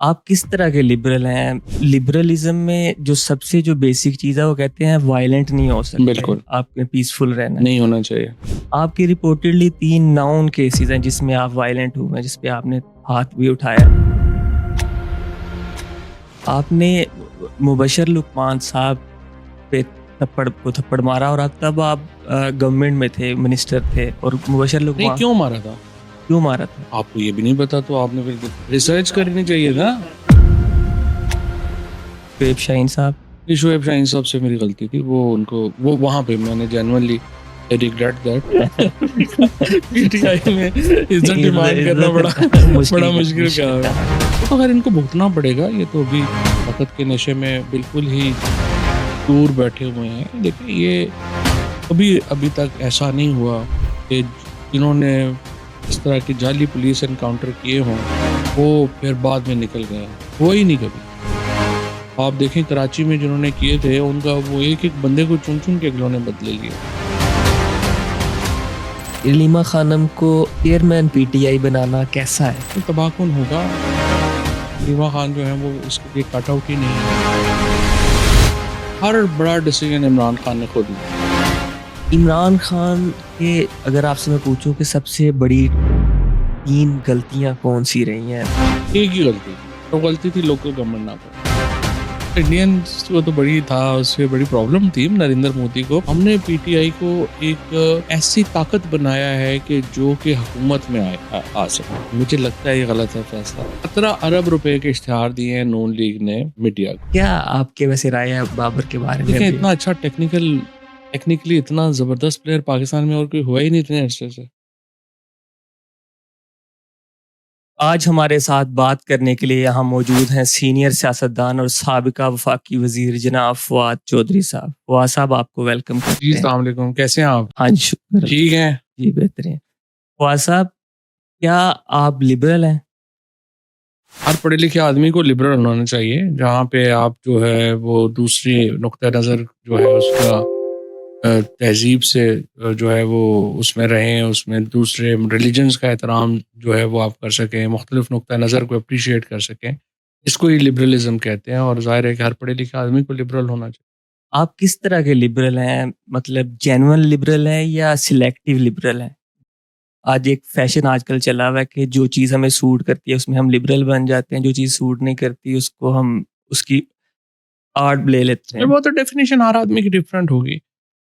आप किस तरह के लिबरल हैं? लिबरलिज़्म में जो सबसे बेसिक चीज़ है वो कहते हैं वायलेंट नहीं हो सकते। बिल्कुल। आपने पीसफुल रहना है। नहीं होना चाहिए। आपकी रिपोर्टेडली 3 नाउन केसेज़ हैं जिसमें आप वायलेंट हुए हैं, जिस पे आपने हाथ भी उठाया। आपने मुबशर लुकमान साहब पे थप्पड़ मारा और तब आप गवर्नमेंट में थे, मिनिस्टर थे और मुबशर नहीं, लुकमान क्यों मारा था? क्यों मारा था? आपको ये भी नहीं पता तो आपने फिर रिसर्च करनी चाहिए था। शोएब शाहीन साहब ये शोएब शाहीन साहब से मेरी गलती थी। वो वहाँ पे मैंने जेन्युइनली रिग्रेट दैट पीटीआई में इज्जत डिमांड करना बड़ा मुश्किल काम है। तो अगर इनको भुगतना पड़ेगा, ये तो अभी वक़्त के नशे में बिल्कुल ही दूर बैठे हुए हैं। देखिए, ये अभी तक ऐसा नहीं हुआ कि जिन्होंने इस तरह की जाली पुलिस एनकाउंटर किए हों, वो फिर बाद में निकल गए। हुआ ही नहीं कभी। आप देखें, कराची में जिन्होंने किए थे, उनका वो एक-एक बंदे को चुन-चुन के अगलों ने बदले लिए। इलीमा खानम को चेयरमैन पीटीआई बनाना कैसा है? तो तबाहकुन होगा। रीमा खान जो है वो इसके लिए कट आउट ही नहीं है। हर बड़ा डिसीजन इमरान खान ने खुद लिया। इमरान खान के अगर आपसे मैं पूछूं कि सबसे बड़ी 3 गलतियां कौन सी रही हैं? एक ही गलती थी, तो गलती थी लोकल गवर्नमेंट ना कर। इंडियंस को तो बड़ी था, उससे बड़ी प्रॉब्लम थी नरेंद्र मोदी को। हमने पीटीआई को एक ऐसी ताकत बनाया है कि जो कि हुकूमत में आ सके। मुझे लगता है ये गलत है फैसला। 17 अरब रुपए के इश्तिहार दिए हैं नून लीग ने मीडिया को। क्या आपके वैसे राय है बाबर के बारे में? देखिए, अभी? इतना अच्छा टेक्निकली इतना जबरदस्त प्लेयर पाकिस्तान में और कोई हुआ ही नहीं इतने अरसे से। आज हमारे साथ बात करने के लिए यहाँ मौजूद हैं सीनियर सियासतदान और साबिका वफाकी वजीर जनाब फवाद चौधरी साहब। फवाद साहब, आपको वेलकम जी, करते हैं। अस्सलाम वालेकुम। कैसे हैं आप? हाँ जी, शुक्र। ठीक हैं? जी, बेहतरीन। फवाद साहब, क्या आप लिबरल हैं? हर पढ़े लिखे आदमी को लिबरल होना चाहिए, जहाँ पे आप जो है वो दूसरी नुक्ता नज़र जो है उसका तहज़ीब से जो है वो उसमें रहें, उसमें दूसरे रिलीजन्स का एहतराम जो है वो आप कर सकें, मुख्तलिफ नुक्ता नज़र को अप्रिशिएट कर सकें। इसको ही लिबरलिज़्म कहते हैं और ज़ाहिर है कि हर पढ़े लिखे आदमी को लिबरल होना चाहिए। आप किस तरह के लिबरल हैं? मतलब जेन्युइन लिबरल हैं या सिलेक्टिव लिबरल हैं? आज एक फैशन आजकल चला हुआ है कि जो चीज़ हमें सूट करती है उसमें हम लिबरल बन जाते हैं, जो चीज़ सूट नहीं करती उसको हम उसकी आड़ ले लेते ये हैं। वो तो डेफ़िनेशन हर आदमी की डिफरेंट होगी।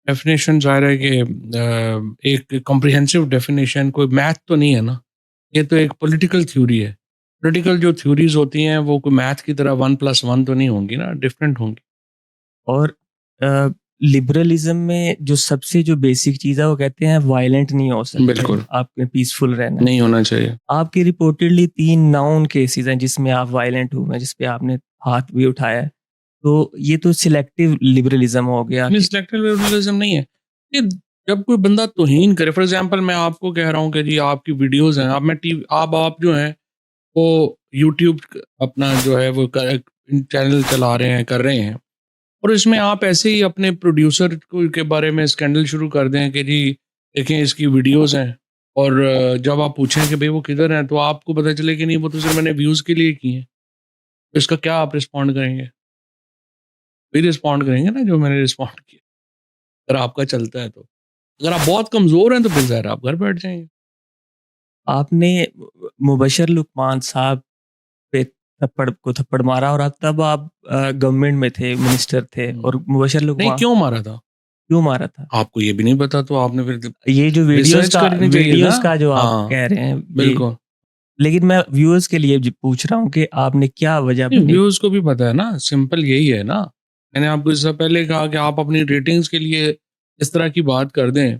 डेफ़िनेशन ज़ाहिर है कि एक कॉम्प्रिहेंसिव डेफ़िनेशन कोई मैथ तो नहीं है ना। ये तो एक पॉलिटिकल थ्योरी है। पॉलिटिकल जो थ्योरीज़ होती हैं वो कोई मैथ की तरह 1+1 तो नहीं होंगी ना, डिफरेंट होंगी। और लिबरलिज़्म में जो सबसे बेसिक चीज़ है वो कहते हैं वायलेंट नहीं हो सकते। बिल्कुल। आपने पीसफुल रहना है। नहीं होना चाहिए। आपकी रिपोर्टेडली 3 नाउन केसेज़ हैं जिसमें आप वायलेंट हुए हैं, जिस पे आपने हाथ भी उठाया है। तो ये तो सिलेक्टिव लिबरलिज़्म हो गया नहीं, कि सिलेक्टिव लिबरलिज़्म नहीं है। ये जब कोई बंदा तौहीन करे, फॉर एग्ज़ाम्पल मैं आपको कह रहा हूँ कि जी आपकी वीडियोज़ हैं, अब मैं टीवी आप जो हैं वो यूट्यूब अपना जो है वो चैनल चला रहे हैं, कर रहे हैं और इसमें आप ऐसे ही अपने प्रोड्यूसर को के बारे में स्कैंडल शुरू कर दें कि जी देखें इसकी वीडियोज़ हैं और जब आप पूछें कि भई वो किधर हैं, तो आपको पता चले कि नहीं वो तो सिर्फ़ मैंने व्यूज़ के लिए की हैं। तो इसका क्या आप रिस्पॉन्ड करेंगे? वही रिस्पॉन्ड करेंगे ना जो मैंने रिस्पॉन्ड किया, अगर आपका चलता है तो। अगर आप बहुत कमज़ोर हैं तो फिर ज़ाहिर है आप घर बैठ जाएँगे। आपने मुबशर लुकमान साहब पे थप्पड़ मारा और तब आप गवर्नमेंट में थे, मिनिस्टर थे हुँ। और मुबशर नहीं, लुकमान क्यों मारा था? क्यों मारा था? आपको ये भी नहीं पता तो आपने फिर ये जो रिसर्च करनी चाहिए ना। वीडियोज़ का जो आप हाँ, कह रहे हैं ये, बिल्कुल। लेकिन मैं व्यूअर्स के लिए पूछ रहा हूँ कि आपने क्या वजह नहीं, बनी? व्यूअर्स को भी पता है ना, सिंपल यही है ना। मैंने आपको इससे पहले कहा कि आप अपनी रेटिंग्स के लिए इस तरह की बात कर दें,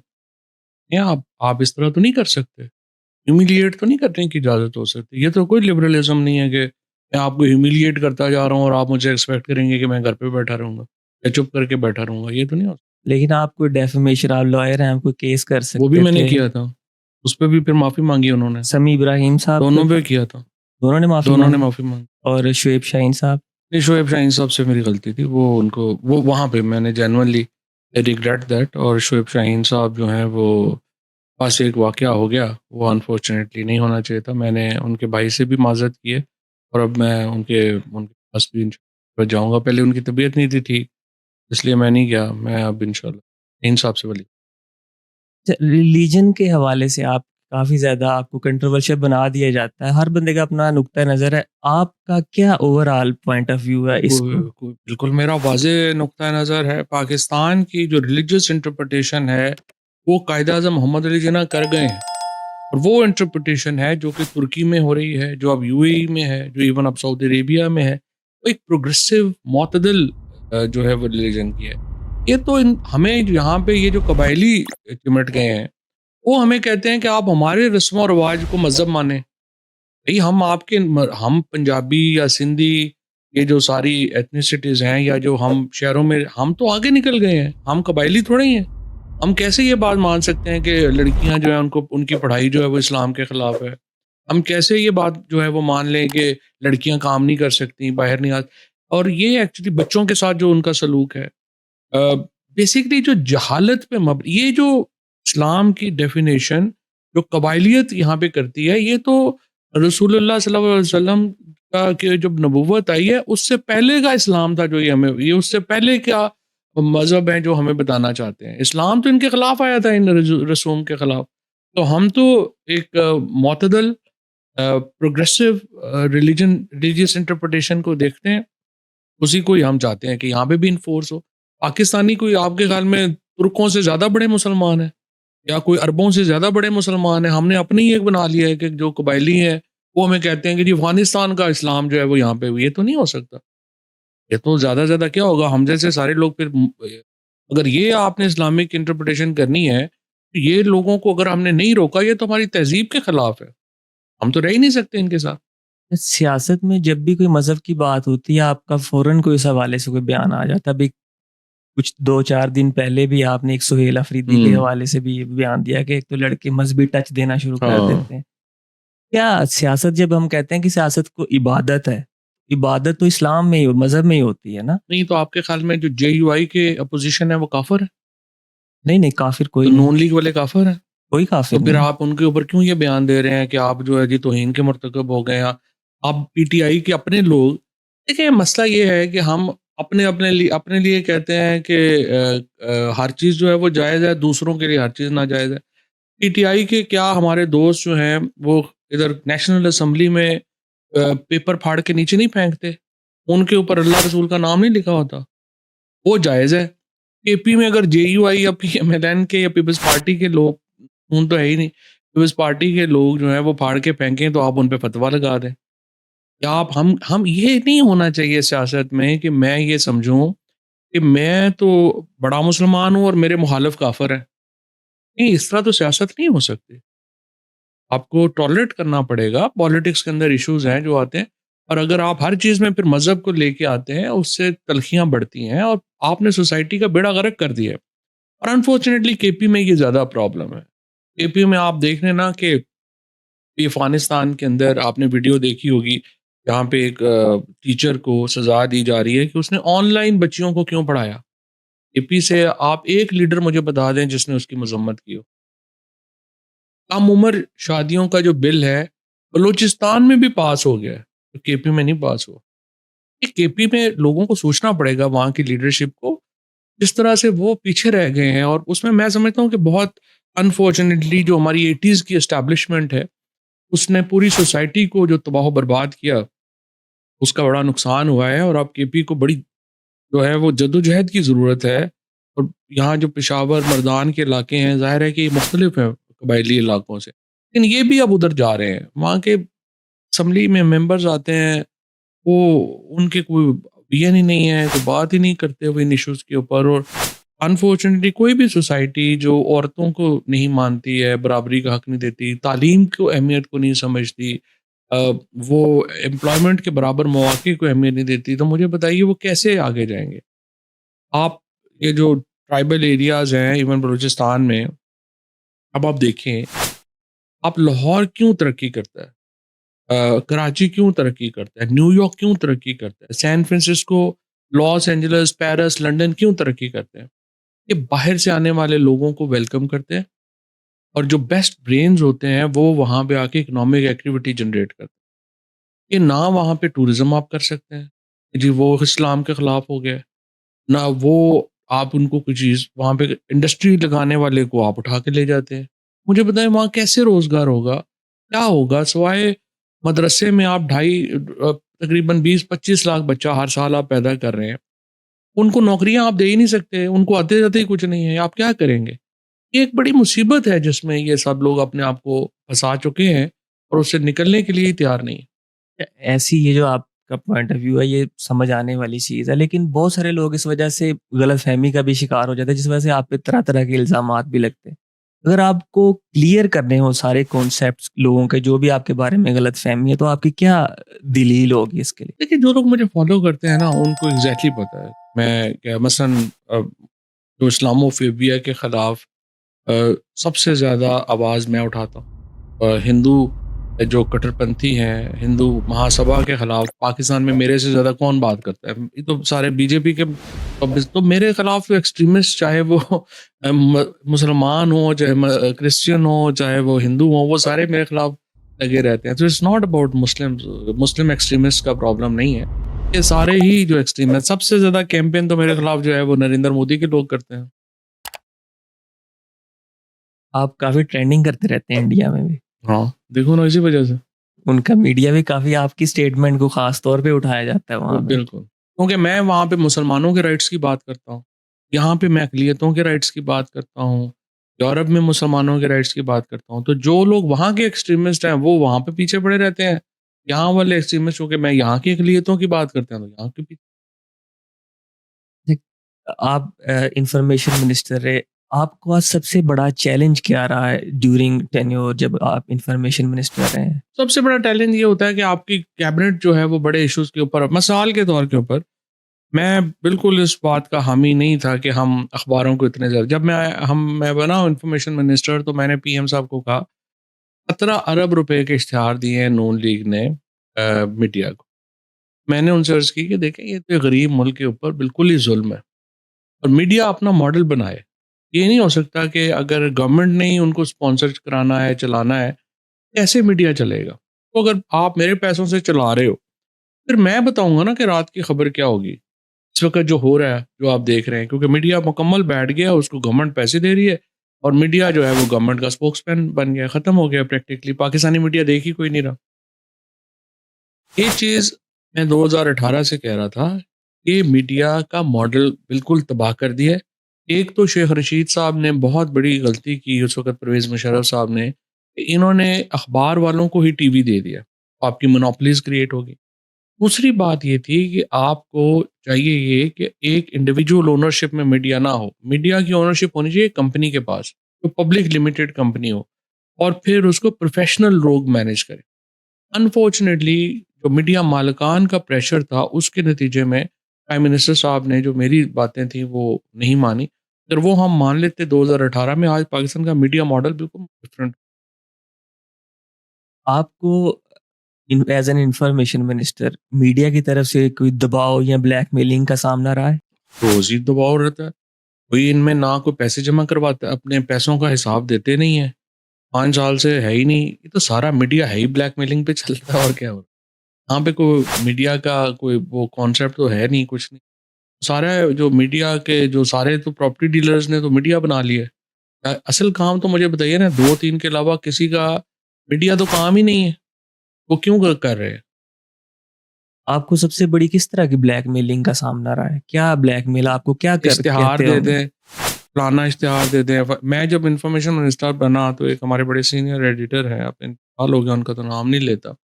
या आप इस तरह तो नहीं कर सकते। ह्यूमिलिएट तो नहीं करने की इजाज़त हो सकती। ये तो कोई लिबरलिज़्म नहीं है कि मैं आपको ह्यूमिलिएट करता जा रहा हूँ और आप मुझसे एक्सपेक्ट करेंगे कि मैं घर पे बैठा रहूँगा या चुप करके बैठा रहूँगा, ये तो नहीं हो सकता। लेकिन आप कोई डेफेमेशन, आप लॉयर हैं, आप कोई केस कर वो भी सकते मैंने थे। किया था, उस पे भी फिर माफ़ी माँगी उन्होंने। समी इब्राहिम साहब पे दोनों पे किया था, दोनों ने माफ़ी दोनों ने माँगी माफ़ी माँगी। और शोएब शाहीन साहब? नहीं, शोएब शाहीन साहब से मेरी गलती थी। वो वहाँ पे मैंने जेन्युइनली रिग्रेट दैट और शोएब शाहीन साहब जो हैं वो पास एक वाक़या हो गया, वो अनफॉर्चुनेटली नहीं होना चाहिए था। मैंने उनके भाई से भी माज़रत की है और अब मैं उनके उनके पास भी इंशाल्लाह जाऊँगा। पहले उनकी तबीयत नहीं थी ठीक, इसलिए मैं नहीं गया। मैं अब इंशाल्लाह इन साहब से वली। रिलीजन के हवाले से आप काफ़ी ज़्यादा आपको कंट्रोवर्शियल बना दिया जाता है। हर बंदे का अपना नुक्ता नज़र है। आपका क्या ओवरऑल पॉइंट ऑफ व्यू है इसको? बिल्कुल मेरा वाज़ेह नुक्ता नज़र है, पाकिस्तान की जो रिलीजियस इंटरप्रिटेशन है, वो कायद-ए-आज़म मोहम्मद अली जिन्ना कर गए हैं। और वो इंटरप्रिटेशन है जो कि तुर्की में हो रही है, जो अब यूएई में है, जो इवन अब सऊदी अरेबिया में है, वो एक प्रोग्रेसिव मोतदल जो है वो रिलीजन की है। ये तो हमें यहाँ पे ये जो कबायली चिमट गए हैं, वो हमें कहते हैं कि आप हमारे रस्म और रिवाज को मज़हब माने। भई हम पंजाबी या सिंधी, ये जो सारी एथनिसिटीज़ हैं या जो हम शहरों में, हम तो आगे निकल गए हैं, हम कबायली थोड़े ही हैं। हम कैसे ये बात मान सकते हैं कि लड़कियां जो है उनको उनकी पढ़ाई जो है वो इस्लाम के खिलाफ है? हम कैसे ये बात जो है वो मान लें कि लड़कियां काम नहीं कर सकती, बाहर नहीं आ, और ये एक्चुअली बच्चों के साथ जो उनका सलूक है, बेसिकली जो जहालत पे ये जो इस्लाम की डेफिनेशन जो कबायलियत यहाँ पे करती है, ये तो रसूलुल्लाह सल्लल्लाहु अलैहि वसल्लम का कि जब नबूवत आई है उससे पहले का इस्लाम था, जो ये उससे पहले क्या मज़हब हैं जो हमें बताना चाहते हैं। इस्लाम तो इनके खिलाफ आया था, इन रसूम के खिलाफ। तो हम तो एक मोतदल प्रोग्रेसिव रिलीजियस इंटरप्रिटेशन को देखते हैं, उसी को ही हम चाहते हैं कि यहाँ पे भी इन्फोर्स हो। पाकिस्तानी कोई आपके ख्याल में तुर्कों से ज़्यादा बड़े मुसलमान हैं या कोई अरबों से ज़्यादा बड़े मुसलमान हैं? हमने अपनी ही एक बना लिया है कि जो कबायली हैं वो हमें कहते हैं कि जी अफ़गानिस्तान का इस्लाम जो है वो यहाँ पे, ये तो नहीं हो सकता। ये तो ज़्यादा से ज़्यादा क्या होगा, हम जैसे सारे लोग फिर अगर ये आपने इस्लामिक इंटरप्रिटेशन करनी है, तो ये लोगों को अगर हमने नहीं रोका, ये तो हमारी तहज़ीब के खिलाफ है। हम तो रह ही नहीं सकते इनके साथ। सियासत में जब भी कोई मज़हब की बात होती है, आपका फ़ौरन कोई इस हवाले से कोई बयान आ जाता है। अभी कुछ 2-4 दिन पहले भी आपने एक सुहेल अफरीदी के हुँ। हवाले से भी ये बयान दिया कि एक तो लड़के मज़हबी टच देना शुरू कर हाँ। देते हैं। क्या सियासत, जब हम कहते हैं कि सियासत को इबादत है, इबादत तो इस्लाम में ही मज़हब में ही होती है ना? नहीं तो आपके ख़्याल में जो जेयूआई के अपोज़िशन है वो काफ़िर है? नहीं, नहीं, काफ़िर तो कोई नहीं, नून लीग वाले काफ़िर हैं? कोई तो काफ़िर फिर नहीं है। आप उनके ऊपर क्यों ये बयान दे रहे हैं कि आप जो है जी तौहीन के मुर्तकब हो गए हैं? आप पीटीआई के अपने लोग, देखिए मसला ये है कि हम अपने लिए कहते हैं कि हर चीज़ जो है वो जायज़ है, दूसरों के लिए हर चीज़ नाजायज़ है। पीटीआई के क्या हमारे दोस्त जो हैं वो इधर नेशनल असेंबली में पेपर फाड़ के नीचे नहीं फेंकते? उनके ऊपर अल्लाह रसूल का नाम नहीं लिखा होता? वो जायज़ है। केपी में अगर जेयूआई या पीएमएलएन के या पीपल्स पार्टी के लोग, खून तो है ही नहीं, पीपल्स पार्टी के लोग जो हैं वो फाड़ के फेंकें तो आप उन पे फतवा लगा दें। क्या आप हम ये नहीं होना चाहिए सियासत में कि मैं ये समझूँ कि मैं तो बड़ा मुसलमान हूँ और मेरे मुखालिफ काफ़िर हैं। नहीं, इस तरह तो सियासत नहीं हो सकती। आपको टॉलरेट करना पड़ेगा, पॉलिटिक्स के अंदर इश्यूज़ हैं जो आते हैं, और अगर आप हर चीज़ में फिर मज़हब को लेके आते हैं, उससे तलख़ियाँ बढ़ती हैं और आपने सोसाइटी का बेड़ा गर्क कर दिया है। और अनफॉर्चुनेटली केपी में ये ज़्यादा प्रॉब्लम है। केपी में आप देख लें ना कि ये अफ़गानिस्तान के अंदर आपने वीडियो देखी होगी, जहाँ पे एक टीचर को सज़ा दी जा रही है कि उसने ऑनलाइन बच्चियों को क्यों पढ़ाया। केपी से आप एक लीडर मुझे बता दें जिसने उसकी मज़म्मत की हो। कम उम्र शादियों का जो बिल है, बलूचिस्तान में भी पास हो गया है, तो केपी में नहीं पास हुआ। ये केपी में लोगों को सोचना पड़ेगा, वहाँ की लीडरशिप को, जिस तरह से वो पीछे रह गए हैं, और उसमें मैं समझता हूँ कि बहुत अनफॉर्चुनेटली जो हमारी 80s की एस्टैब्लिशमेंट है, उसने पूरी सोसाइटी को जो तबाह बर्बाद किया, उसका बड़ा नुकसान हुआ है। और अब केपी को बड़ी जो है वो जद्दोजहद की ज़रूरत है। और यहाँ जो पेशावर, मर्दान के इलाके हैं, ज़ाहिर है कि ये मुख्तलिफ हैं कबायली इलाकों से, लेकिन ये भी अब उधर जा रहे हैं। वहाँ के असम्बली में मेंबर्स आते हैं, वो उनके कोई ओपिनियन ही नहीं है, कोई बात ही नहीं करते वो इन इश्यूज़ के ऊपर। और अनफॉर्चुनेटली कोई भी सोसाइटी जो औरतों को नहीं मानती है, बराबरी का हक नहीं देती, तालीम को अहमियत को नहीं समझती, अ, वो एम्प्लॉयमेंट के बराबर मौके को अहमियत नहीं देती, तो मुझे बताइए वो कैसे आगे जाएँगे? आप ये जो ट्राइबल एरियाज़ हैं इवन बलूचिस्तान में, अब आप देखें, आप लाहौर क्यों तरक्की करता है? कराची क्यों तरक्की करता है? न्यूयॉर्क क्यों तरक्की करता है? San Francisco, Los Angeles, Paris, London क्यों तरक्की करते हैं? ये बाहर से आने वाले लोगों को वेलकम करते हैं, और जो बेस्ट ब्रेन्स होते हैं वो वहाँ पे आके इकोनॉमिक एक्टिविटी जनरेट करते हैं। कि ना वहाँ पे टूरिज़्म आप कर सकते हैं, कि जी वो इस्लाम के ख़िलाफ़ हो गया, ना वो आप उनको कोई चीज़ वहाँ पे इंडस्ट्री लगाने वाले को आप उठा के ले जाते हैं। मुझे बताएँ वहाँ कैसे रोज़गार होगा? क्या होगा सिवाय मदरसे में आप तकरीबन 20-25 लाख बच्चा हर साल आप पैदा कर रहे हैं। उनको नौकरियाँ आप दे ही नहीं सकते, उनको आते-जाते ही कुछ नहीं है, आप क्या करेंगे? ये एक बड़ी मुसीबत है जिसमें ये सब लोग अपने आप को फँसा चुके हैं और उससे निकलने के लिए ही तैयार नहीं हैं। ऐसी ये जो आपका पॉइंट ऑफ व्यू है ये समझ आने वाली चीज़ है, लेकिन बहुत सारे लोग इस वजह से गलतफ़हमी का भी शिकार हो जाते हैं, जिस वजह से आप पे तरह-तरह के इल्ज़ामात भी लगते हैं। अगर आपको क्लियर करने हो सारे कॉन्सेप्ट्स लोगों के जो भी आपके बारे में गलतफ़हमी है, तो आपकी क्या दलील होगी इसके लिए? देखिए, जो लोग मुझे फ़ॉलो करते हैं ना, उनको एग्ज़ैक्टली पता है। मैं क्या मसलन जो इस्लामोफ़ोबिया के ख़िलाफ़ सबसे ज़्यादा आवाज़ मैं उठाता हूँ। हिंदू जो कट्टरपंथी हैं, हिंदू महासभा के ख़िलाफ़ पाकिस्तान में मेरे से ज़्यादा कौन बात करता है? ये तो सारे बीजेपी के तो मेरे ख़िलाफ़ एक्सट्रीमिस्ट चाहे वो मुसलमान हों, चाहे क्रिश्चियन हों, चाहे वो हिंदू हों, वो सारे मेरे ख़िलाफ़ लगे रहते हैं। तो it's not about Muslims, Muslim extremist का प्रॉब्लम नहीं है। ये सारे ही जो एक्सट्रीम है, सबसे ज़्यादा कैंपेन तो मेरे ख़िलाफ़ जो है वो नरेंद्र मोदी के लोग करते हैं। आप काफ़ी ट्रेंडिंग करते रहते हैं इंडिया में भी। हाँ, देखो ना इसी वज़ह से। उनका मीडिया भी काफ़ी आपकी स्टेटमेंट को ख़ास तौर पे उठाया जाता है वो वहाँ पे। बिल्कुल, क्योंकि मैं वहाँ पे मुसलमानों के राइट्स की बात करता हूँ, यहाँ पे मैं अक़लियतों के राइट्स की बात करता हूँ, यूरोप में मुसलमानों के राइट्स की बात करता हूँ। तो जो लोग वहाँ के एक्सट्रीमिस्ट हैं, वो वहाँ पे पीछे पड़े रहते हैं। यहाँ वाले एक्सट्रीमिस्ट हो के मैं यहाँ की अक़लियतों की बात करते हैं, तो यहाँ के पीछे। देख आप इन्फॉर्मेशन मिनिस्टर रहे, आपको आज सबसे बड़ा चैलेंज क्या रहा है ड्यूरिंग टेन्योर जब आप इन्फॉर्मेशन मिनिस्टर रहे हैं? सबसे बड़ा टैलेंट ये होता है कि आपकी कैबिनेट जो है वो बड़े इश्यूज़ के ऊपर मिसाल के तौर के ऊपर मैं बिल्कुल इस बात का हामी नहीं था कि हम अखबारों को इतने ज़्यादा जब मैं बना इन्फॉर्मेशन मिनिस्टर तो मैंने पीएम साहब को कहा 17 अरब रुपए के इश्तिहार दिए हैं नून लीग ने मीडिया को। मैंने उनसे अर्ज़ की कि देखें ये तो गरीब मुल्क के ऊपर बिल्कुल ही ज़ुल्म है और मीडिया अपना मॉडल बनाए। ये नहीं हो सकता कि अगर गवर्नमेंट ने ही उनको स्पॉन्सर कराना है, चलाना है, कैसे मीडिया चलेगा? तो अगर आप मेरे पैसों से चला रहे हो, फिर मैं बताऊँगा ना कि रात की खबर क्या होगी। इस वक़्त जो हो रहा है, जो आप देख रहे हैं क्योंकि मीडिया मुकम्मल बैठ गया, उसको गवर्नमेंट पैसे दे रही है और मीडिया जो है वो गवर्नमेंट का स्पोक्समैन बन गया, ख़त्म हो गया प्रैक्टिकली पाकिस्तानी मीडिया देख ही कोई नहीं रहा। ये चीज़ मैं 2018 से कह रहा था, ये मीडिया का मॉडल बिल्कुल तबाह कर दिया है। एक तो शेख रशीद साहब ने बहुत बड़ी गलती की उस वक़्त परवेज़ मुशर्रफ साहब ने, कि इन्होंने अखबार वालों को ही टीवी दे दिया, आपकी मोनोपोलीज़ क्रिएट होगी। दूसरी बात ये थी कि आपको चाहिए ये कि एक इंडिविजुअल ओनरशिप में मीडिया ना हो। मीडिया की ओनरशिप होनी चाहिए कंपनी के पास, तो पब्लिक लिमिटेड कंपनी हो और फिर उसको प्रोफ़ेशनल लोग मैनेज करें। अनफॉर्चुनेटली जो मीडिया मालिकान का प्रेशर था, उसके नतीजे में प्राइम मिनिस्टर साहब ने जो मेरी बातें थी वो नहीं मानी। अगर वो हम मान लेते 2018 में आज पाकिस्तान का मीडिया मॉडल बिल्कुल डिफरेंट। आपको as an information minister media की तरफ से कोई दबाव या ब्लैकमेलिंग का सामना रहा है? रोज़ ही दबाव रहता है। कोई इनमें ना कोई पैसे जमा करवाता है, अपने पैसों का हिसाब देते नहीं है। 5 साल से है ही नहीं। ये तो सारा मीडिया है ही ब्लैकमेलिंग पे चलता है और क्या हो रहा है। यहाँ पे कोई मीडिया का कोई वो कॉन्सेप्ट तो है नहीं, कुछ नहीं। सारा जो मीडिया के जो सारे तो प्रॉपर्टी डीलर्स ने तो मीडिया बना लिया है। असल काम तो मुझे बताइए ना 2-3 के अलावा किसी का मीडिया तो काम ही नहीं है। वो क्यों कर रहे हैं? आपको सबसे बड़ी किस तरह की ब्लैकमेलिंग का सामना रहा है? क्या ब्लैकमेल आपको क्या कर इश्तिहार कहते दे होंगे? दें, फलाना इश्तिहार दे दें। मैं जब इन्फॉर्मेशन मिनिस्टर बना तो एक हमारे बड़े सीनियर एडिटर हैं, अब इंतकाल हो गया उनका तो नाम नहीं लेता।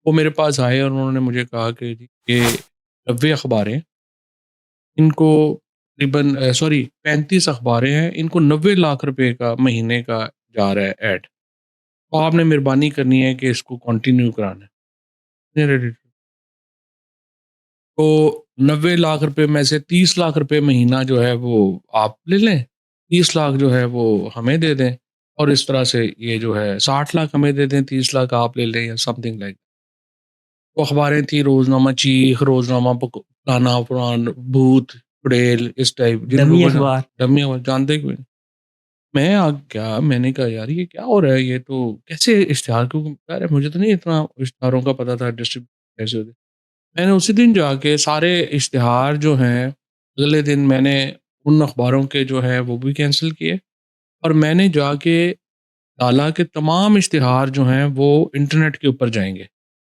वो मेरे पास आए और उन्होंने मुझे कहा कि जी ये 90 अखबारें इनको तकरीबन 35 अखबारें हैं, इनको 90 लाख रुपए का महीने का जा रहा है ऐड। तो आपने मेहरबानी करनी है कि इसको कंटिन्यू कराना है। सीनियर एडिटर तो 90 लाख रुपए में से 30 लाख रुपए महीना जो है वो आप ले लें, 30 लाख जो है वो हमें दे दें और इस तरह से ये जो है 60 लाख हमें दे दें, 30 लाख आप ले लें या समथिंग लाइक। वो अखबारें थी रोज़नामा चीख, रोज़नामा फलाना फलान, भूत, चुड़ैल इस टाइप जिनको डमी कोई ना अखबार। डमी अखबार जानते ही कोई नहीं। क्या मैंने कहा यार ये क्या हो रहा है, ये तो कैसे इश्तिहार क्यों यार मुझे तो नहीं इतना इश्तिहारों का पता था डिस्ट्रीब्यूट कैसे होते। मैंने उसी दिन जाके सारे इश्तिहार जो हैं अगले दिन मैंने उन अखबारों के जो है वो भी कैंसिल किए, और मैंने जाके डाला कि तमाम इश्तिहार जो हैं वो इंटरनेट के ऊपर जाएंगे,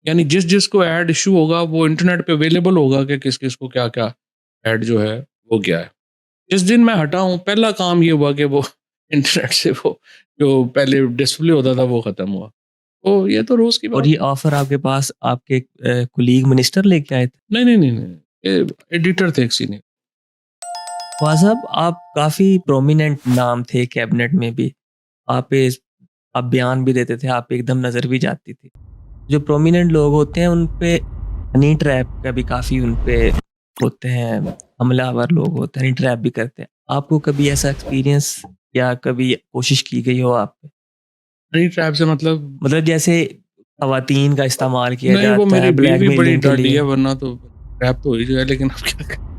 यानी जिस जिसको ऐड इशू होगा वो इंटरनेट पे अवेलेबल होगा कि किस किस को क्या क्या ऐड जो है वो गया है। जिस दिन मैं हटा हूँ पहला काम ये हुआ कि वो इंटरनेट से वो जो पहले डिस्प्ले होता था वो ख़त्म हुआ। तो ये तो रोज़ की और बात ये है। ऑफर आपके पास आपके कुलीग मिनिस्टर लेके आए थे? नहीं, नहीं, नहीं, नहीं, ये एडिटर थे एक सीनियर। ख्वाजा साहब, आप काफ़ी प्रोमिनेंट नाम थे कैबिनेट में भी। आप इस आप बयान भी देते थे, आप पे एकदम नज़र भी जाती थी। जो प्रोमिनेंट लोग होते हैं उन पे हनी ट्रैप का भी काफ़ी उन पे होते हैं, हमलावर लोग होते हैं, हनी ट्रैप भी करते हैं। आपको कभी ऐसा एक्सपीरियंस या कभी कोशिश की गई हो आप पे? हनी ट्रैप से मतलब? मतलब जैसे ख़वातीन का इस्तेमाल किया नहीं, वो जाता मेरी है बीवी बड़ी ब्लैकमेलिंग के डाडी लिए। है, वरना तो ट्रैप तो हो ही जाए, लेकिन अब क्या करें।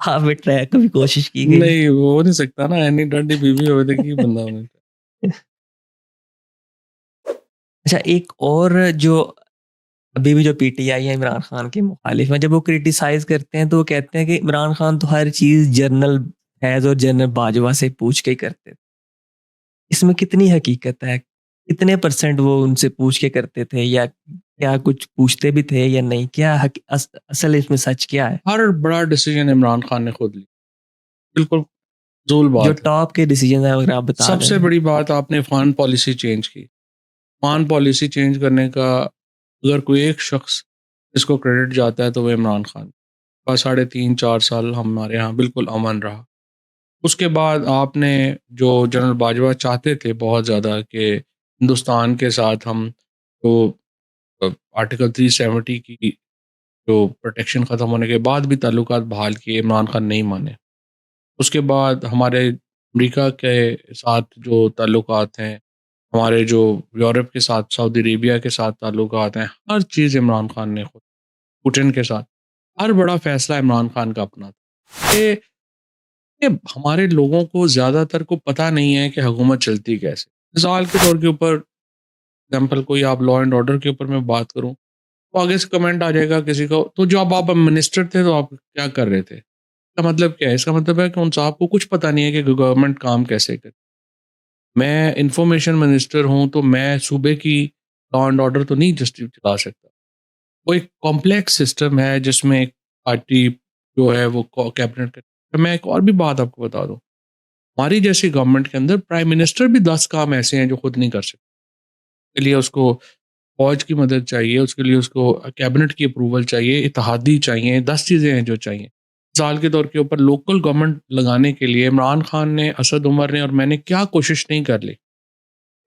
आप पे ट्रैप कभी कोशिश की गई है? नहीं, वो हो नहीं सकता ना, इतनी डाडी बीवी होवे तो की बंदा होने। अच्छा, एक और जो अभी भी जो पीटीआई है इमरान खान के मुखालिफ हैं, जब वो क्रिटिसाइज़ करते हैं तो वो कहते हैं कि इमरान खान तो हर चीज़ जनरल फैज़ और जनरल बाजवा से पूछ के ही करते थे। इसमें कितनी हकीकत है? कितने परसेंट वो उनसे पूछ के करते थे, या क्या कुछ पूछते भी थे या नहीं? क्या असल इसमें सच क्या है? हर बड़ा डिसीजन इमरान खान ने खुद लिया, बिल्कुल फ़िज़ूल जो बात है। टॉप के डिसीजन हैं अगर आप बता दें सबसे तो? बड़ी बात, आपने फ़ॉरेन पॉलिसी चेंज की। फ़ॉरेन पॉलिसी चेंज करने का अगर कोई एक शख्स इसको क्रेडिट जाता है तो वो इमरान खान। बस साढ़े 3-4 साल हमारे यहाँ बिल्कुल अमन रहा। उसके बाद आपने जो जनरल बाजवा चाहते थे बहुत ज़्यादा कि हिंदुस्तान के साथ हम तो आर्टिकल 370 की जो प्रोटेक्शन ख़त्म होने के बाद भी ताल्लुकात बहाल किए, इमरान खान नहीं माने। उसके बाद हमारे अमेरिका के साथ जो ताल्लुकात हैं, हमारे जो यूरोप के साथ, सऊदी अरेबिया के साथ ताल्लुकात हैं, हर चीज़ इमरान खान ने खुद, पुतिन के साथ, हर बड़ा फ़ैसला इमरान खान का अपना था। ये हमारे लोगों को ज़्यादातर को पता नहीं है कि हुकूमत चलती कैसे। मिसाल के तौर के ऊपर, एग्ज़ाम्पल कोई आप लॉ एंड ऑर्डर के ऊपर मैं बात करूँ, तो आगे से कमेंट आ जाएगा किसी को, तो जब आप मिनिस्टर थे तो आप क्या कर रहे थे? इसका मतलब क्या है? इसका मतलब है कि उन साहब को कुछ पता नहीं है कि गवर्नमेंट काम कैसे करे। मैं इन्फॉर्मेशन मिनिस्टर हूँ, तो मैं सूबे की लॉ एंड ऑर्डर तो नहीं जस्ट चला सकता। वो एक कॉम्प्लेक्स सिस्टम है जिसमें एक पार्टी जो है वो कैबिनेट का। तो मैं एक और भी बात आपको बता दूँ, हमारी जैसी गवर्नमेंट के अंदर प्राइम मिनिस्टर भी 10 काम ऐसे हैं जो खुद नहीं कर सकते। उसके लिए उसको फौज की मदद चाहिए, उसके लिए उसको कैबिनेट की अप्रूवल चाहिए, इत्तेहादी चाहिए, 10 चीज़ें हैं जो चाहिए। मिसाल के तौर के ऊपर लोकल गवर्नमेंट लगाने के लिए इमरान खान ने, असद उमर ने और मैंने क्या कोशिश नहीं कर ली,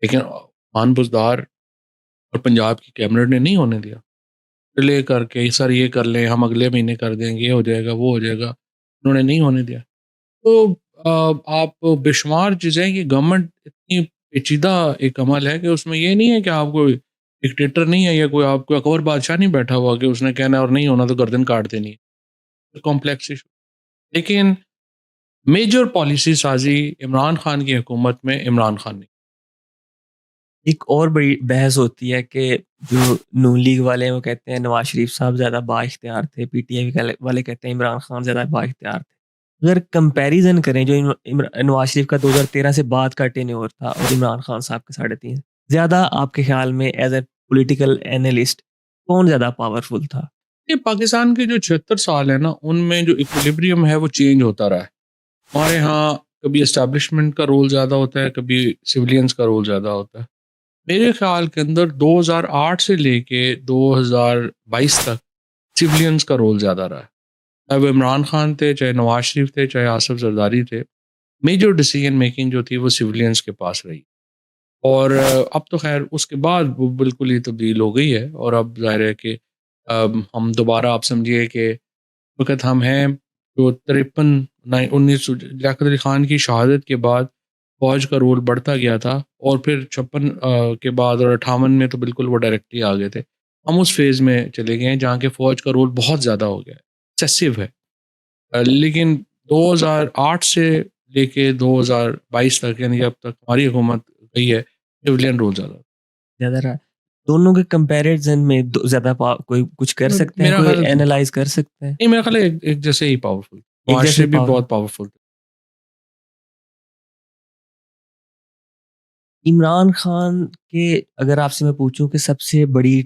लेकिन खान बुज़दार और पंजाब की कैबिनेट ने नहीं होने दिया। डिले करके सर ये कर लें, हम अगले महीने कर देंगे, ये हो जाएगा, वो हो जाएगा, उन्होंने नहीं होने दिया। तो आप बेशुमार चीज़ें, ये गवर्नमेंट इतनी पेचीदा एक अमल है कि उसमें ये नहीं है कि आप कोई डिक्टेटर नहीं है या कोई आपको अकबर बादशाह नहीं बैठा हुआ कि उसने कहना है और नहीं होना तो गर्दन काट देनी है। कॉम्प्लेक्स इशू, लेकिन मेजर पॉलिसी साज़ी इमरान खान की हुकूमत में इमरान खान ने। एक और बड़ी बहस होती है कि जो नून लीग वाले हैं वो कहते हैं नवाज शरीफ साहब ज़्यादा बाइख्तियार थे, पीटीआई वाले कहते हैं इमरान खान ज़्यादा बाइख्तियार थे। अगर कंपैरिजन करें, जो नवाज शरीफ का 2013 से बाद का टेन्योर था और इमरान खान साहब के 3.5, ज़्यादा आपके ख्याल में एज ए पॉलिटिकल एनालिस्ट कौन ज़्यादा पावरफुल था? ये पाकिस्तान के जो 76 साल है ना, उनमें जो इक्विलिब्रियम है वो चेंज होता रहा है। हमारे यहाँ कभी एस्टेब्लिशमेंट का रोल ज़्यादा होता है, कभी सिविलियंस का रोल ज़्यादा होता है। मेरे ख्याल के अंदर 2008 से लेके 2022 तक सिविलियंस का रोल ज़्यादा रहा है। चाहे वो इमरान खान थे, चाहे नवाज शरीफ थे, चाहे आसिफ जरदारी थे, मेजर डिसीजन मेकिंग जो थी वो सिविलियंस के पास रही। और अब तो खैर उसके बाद वो बिल्कुल ही तब्दील हो गई है, और अब ज़ाहिर है कि हम दोबारा, आप समझिए कि वक़्त हम हैं जो 53 नाइ 19 लियाकत अली ख़ान की शहादत के बाद फ़ौज का रोल बढ़ता गया था, और फिर 56 के बाद और 58 में तो बिल्कुल वो डायरेक्टली आ गए थे। हम उस फ़ेज़ में चले गए हैं जहाँ के फ़ौज का रोल बहुत ज़्यादा हो गया है, एक्सेसिव है। लेकिन 2008 से लेके 2022 तक, यानी अब तक हमारी हुकूमत गई है, सिविलियन रूल ज़्यादा। ज़्यादा रहा। दोनों के कंपैरिज़न में दो ज़्यादा कोई कुछ कर सकते हैं, मेरा कोई ख्याल है, एनालाइज़ कर सकते हैं? नहीं मेरा ख्याल है एक जैसे ही पावरफुल, एक जैसे मुआशरे ही भी पावर बहुत पावरफुल थे। इमरान खान के अगर आपसे मैं पूछूँ कि सबसे बड़ी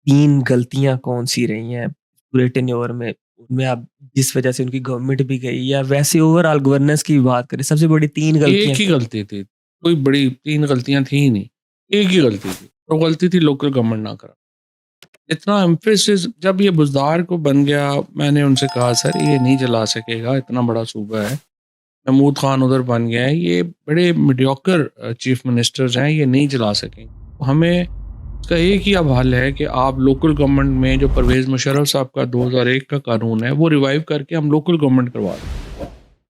3 गलतियाँ कौन-सी रही हैं पूरे टेन्योर में? उनमें आप जिस वजह से उनकी गवर्नमेंट भी गई या वैसे ओवरऑल गवर्नेंस की बात करें, सबसे बड़ी 3 एक गलतियाँ ही गलती थी, कोई बड़ी 3 गलतियाँ थी ही नहीं, एक ही गलती थी, वो गलती थी लोकल गवर्नमेंट ना करा। इतना एम्फेसिस जब ये बुज़दार को बन गया, मैंने उनसे कहा सर ये नहीं चला सकेगा, इतना बड़ा सूबा है। महमूद खान उधर बन गया है, ये बड़े मीडियोकर चीफ मिनिस्टर्स हैं, ये नहीं चला सकेंगे। हमें इसका एक ही अब हल है कि आप लोकल गवर्नमेंट में जो परवेज़ मुशर्रफ साहब का 2001 का कानून है, वो रिवाइव करके हम लोकल गवर्नमेंट करवा दें।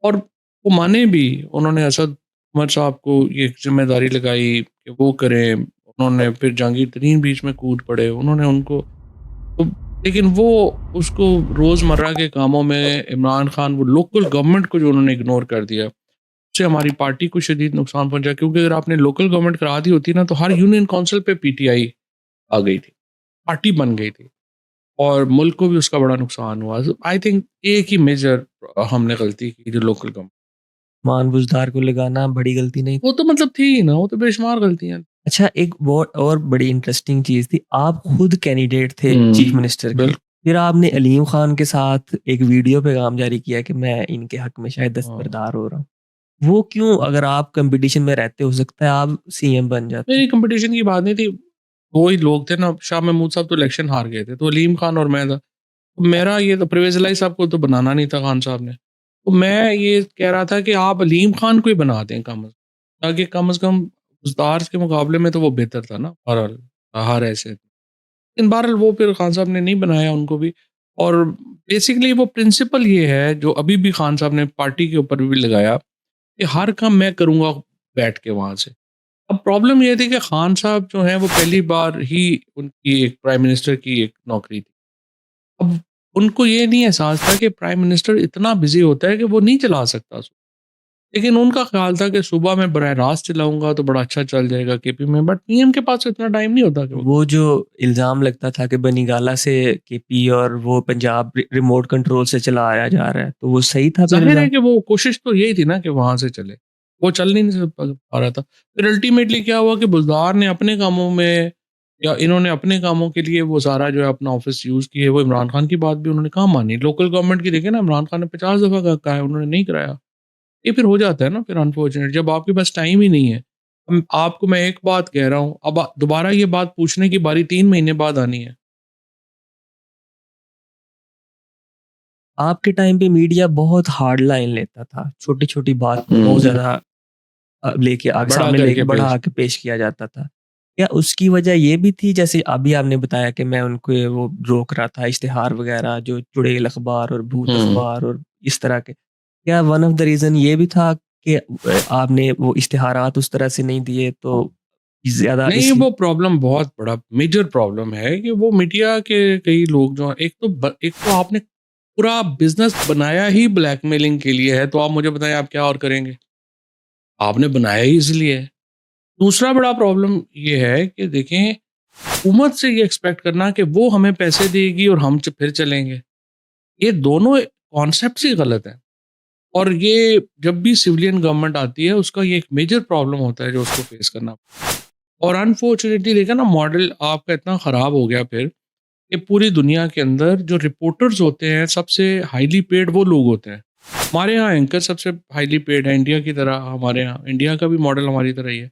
और वो माने भी, उन्होंने असद उमर साहब को ये ज़िम्मेदारी लगाई कि वो करें, उन्होंने फिर जहांगीर तरीन बीच में कूद पड़े, उन्होंने उनको तो लेकिन वो उसको रोज़मर्रा के कामों में इमरान खान वो लोकल गवर्नमेंट को जो उन्होंने इग्नोर कर दिया, उससे हमारी पार्टी को शदीद नुकसान पहुँचा, क्योंकि अगर आपने लोकल गवर्नमेंट करा दी होती ना, तो हर यूनियन काउंसिल पे पीटीआई आ गई थी, पार्टी बन गई थी और मुल्क को भी उसका बड़ा नुकसान हुआ। आई थिंक एक ही मेजर हमने गलती की जो लोकल गवर्नमेंट, मान बुज़दार को लगाना बड़ी गलती नहीं थी? वो तो मतलब थी ही ना, वो तो बेशुमार गलतियाँ। अच्छा एक वो और बड़ी इंटरेस्टिंग चीज़ थी, आप खुद कैंडिडेट थे चीफ मिनिस्टर के। बिल्कुल। फिर आपने अलीम खान के साथ एक वीडियो पैगाम जारी किया कि मैं इनके हक में शायद हाँ। दस्तबरदार हो रहा हूँ। वो क्यों? अगर आप कॉम्पिटिशन में रहते हो सकता है आप सीएम बन जाते। नहीं, कंपटीशन की बात नहीं थी। वो ही लोग थे ना, शाह महमूद साहब तो इलेक्शन हार गए थे, तो अलीम खान और मैं था। तो मेरा ये तो परवेज़ इलाही साहब को तो बनाना नहीं था खान साहब ने। तो मैं ये कह रहा था कि आप अलीम खान को ही बना दें ताकि कम से कम उस्ताद के मुकाबले में तो वो बेहतर था ना, बहरहाल हर ऐसे। लेकिन बहरहाल वो फिर खान साहब ने नहीं बनाया उनको भी। और बेसिकली वो प्रिंसिपल ये है जो अभी भी खान साहब ने पार्टी के ऊपर भी लगाया कि हर काम मैं करूँगा बैठ के वहाँ से। अब प्रॉब्लम ये थी कि खान साहब जो हैं वो पहली बार ही उनकी एक प्राइम मिनिस्टर की एक नौकरी थी। अब उनको ये नहीं एहसास था कि प्राइम मिनिस्टर इतना बिज़ी होता है कि वो नहीं चला सकता उसको। लेकिन उनका ख़्याल था कि सुबह मैं बराह रास्त चलाऊँगा तो बड़ा अच्छा चल जाएगा केपी में, बट पीएम के पास इतना टाइम नहीं होता कि वो वो जो इल्ज़ाम लगता था कि बनिगाला से केपी और वो पंजाब रिमोट कंट्रोल से चलाया जा रहा है, तो वो सही था फिर ज़ाहिर है इल्ज़ाम? कि वो कोशिश तो यही थी ना कि वहाँ से चले। वो चल नहीं पा रहा था। फिर अल्टीमेटली क्या हुआ कि बुज़दार ने अपने कामों में या इन्होंने अपने कामों के लिए वो सारा जो है अपना ऑफ़िस यूज़ किए, वो इमरान खान की बात भी उन्होंने कहाँ मानी। लोकल गवर्नमेंट की देखिए ना, इमरान खान ने 50 दफ़ा कहा है, उन्होंने नहीं कराया। ये फिर हो जाता है ना फिर अनफॉर्चुनेट, जब आपके पास टाइम ही नहीं है। आपको मैं एक बात कह रहा हूँ, अब दोबारा ये बात पूछने की बारी 3 महीने बाद आनी है। आपके टाइम पे मीडिया बहुत हार्ड लाइन लेता था, छोटी-छोटी बात को बहुत हुँ। ज़्यादा लेके आगे बड़ा सामने लेके करके पेश। बढ़ा के पेश किया जाता था। क्या उसकी वजह ये भी थी जैसे अभी आपने बताया कि मैं उनको वो रोक रहा था इश्तिहार वगैरह जो चुड़ैल अखबार और भूत हुँ। अखबार और इस तरह के। क्या वन ऑफ द रीज़न ये भी था कि आपने वो इश्तिहारात उस तरह से नहीं दिए तो ज़्यादा नहीं, इस वो प्रॉब्लम बहुत बड़ा मेजर प्रॉब्लम है कि वो मीडिया के कई लोग जो हैं, एक तो आपने पूरा बिज़नेस बनाया ही ब्लैकमेलिंग के लिए है, तो आप मुझे बताएँ आप क्या और करेंगे? आपने बनाया ही इसलिए है। दूसरा बड़ा प्रॉब्लम ये है कि देखें, हुकूमत से ये एक्सपेक्ट करना कि वो हमें पैसे देगी और हम फिर चलेंगे, ये दोनों कॉन्सेप्ट्स ही गलत हैं। और ये जब भी सिविलियन गवर्नमेंट आती है, उसका ये एक मेजर प्रॉब्लम होता है जो उसको फेस करना। और अनफॉर्चुनेटली देखा ना, मॉडल आपका इतना ख़राब हो गया फिर कि पूरी दुनिया के अंदर जो रिपोर्टर्स होते हैं सबसे हाईली पेड वो लोग होते हैं। हमारे यहाँ एंकर सबसे हाईली पेड है, इंडिया की तरह हमारे यहाँ इंडिया का भी मॉडल हमारी तरह ही है।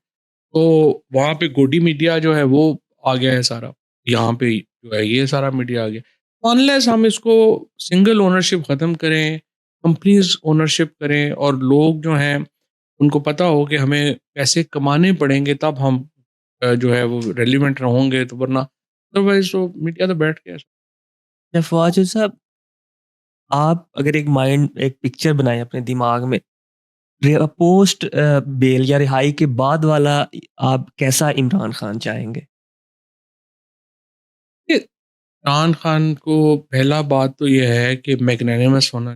तो वहाँ पे गोडी मीडिया जो है वो आ गया है सारा, यहाँ पे जो है ये सारा मीडिया आ गया। अनलेस हम इसको सिंगल ओनरशिप ख़त्म करें, कंपनीज ओनरशिप करें और लोग जो हैं उनको पता हो कि हमें पैसे कमाने पड़ेंगे, तब हम जो है वो रेलिवेंट होंगे, तो वरना अदरवाइज़ तो मीडिया तो बैठ गया है। फ़वाद साहब आप अगर एक पिक्चर बनाएँ अपने दिमाग में पोस्ट बेल या रिहाई के बाद वाला आप कैसा इमरान खान चाहेंगे? ये इमरान खान को पहला बात तो ये है कि मैग्नानिमस होना,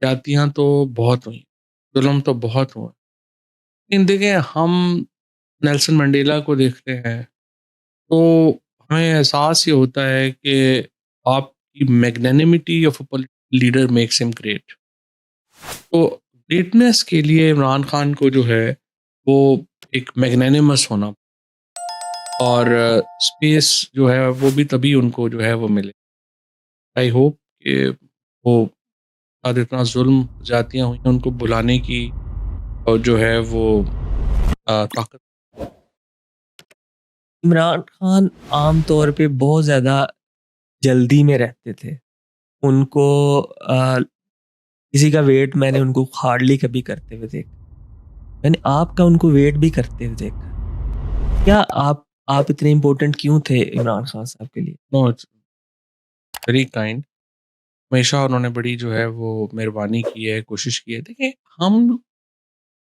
जातियाँ तो बहुत हुई। जुल्म तो बहुत हुआ। लेकिन देखिए हम नेल्सन मंडेला को देखते हैं, तो हमें एहसास ये होता है कि आपकी magnanimity of a leader makes him great. तो ग्रेटनेस के लिए इमरान खान को जो है वो एक मैग्नेनिमस होना और स्पेस जो है वो भी तभी उनको जो है वो मिले। आई होप कि वो आज इतना जुल्म जातियाँ हुई हैं उनको बुलाने की और जो है वो ताकत। इमरान खान आम तौर पे बहुत ज़्यादा जल्दी में रहते थे। उनको किसी का वेट मैंने उनको हार्डली कभी करते हुए देखा। मैंने आपका उनको वेट भी करते हुए देखा। क्या आप इतने इम्पोर्टेंट क्यों थे इमरान खान साहब के लिए? No it's very kind. हमेशा उन्होंने बड़ी जो है वो मेहरबानी की है, कोशिश की है। देखिए हम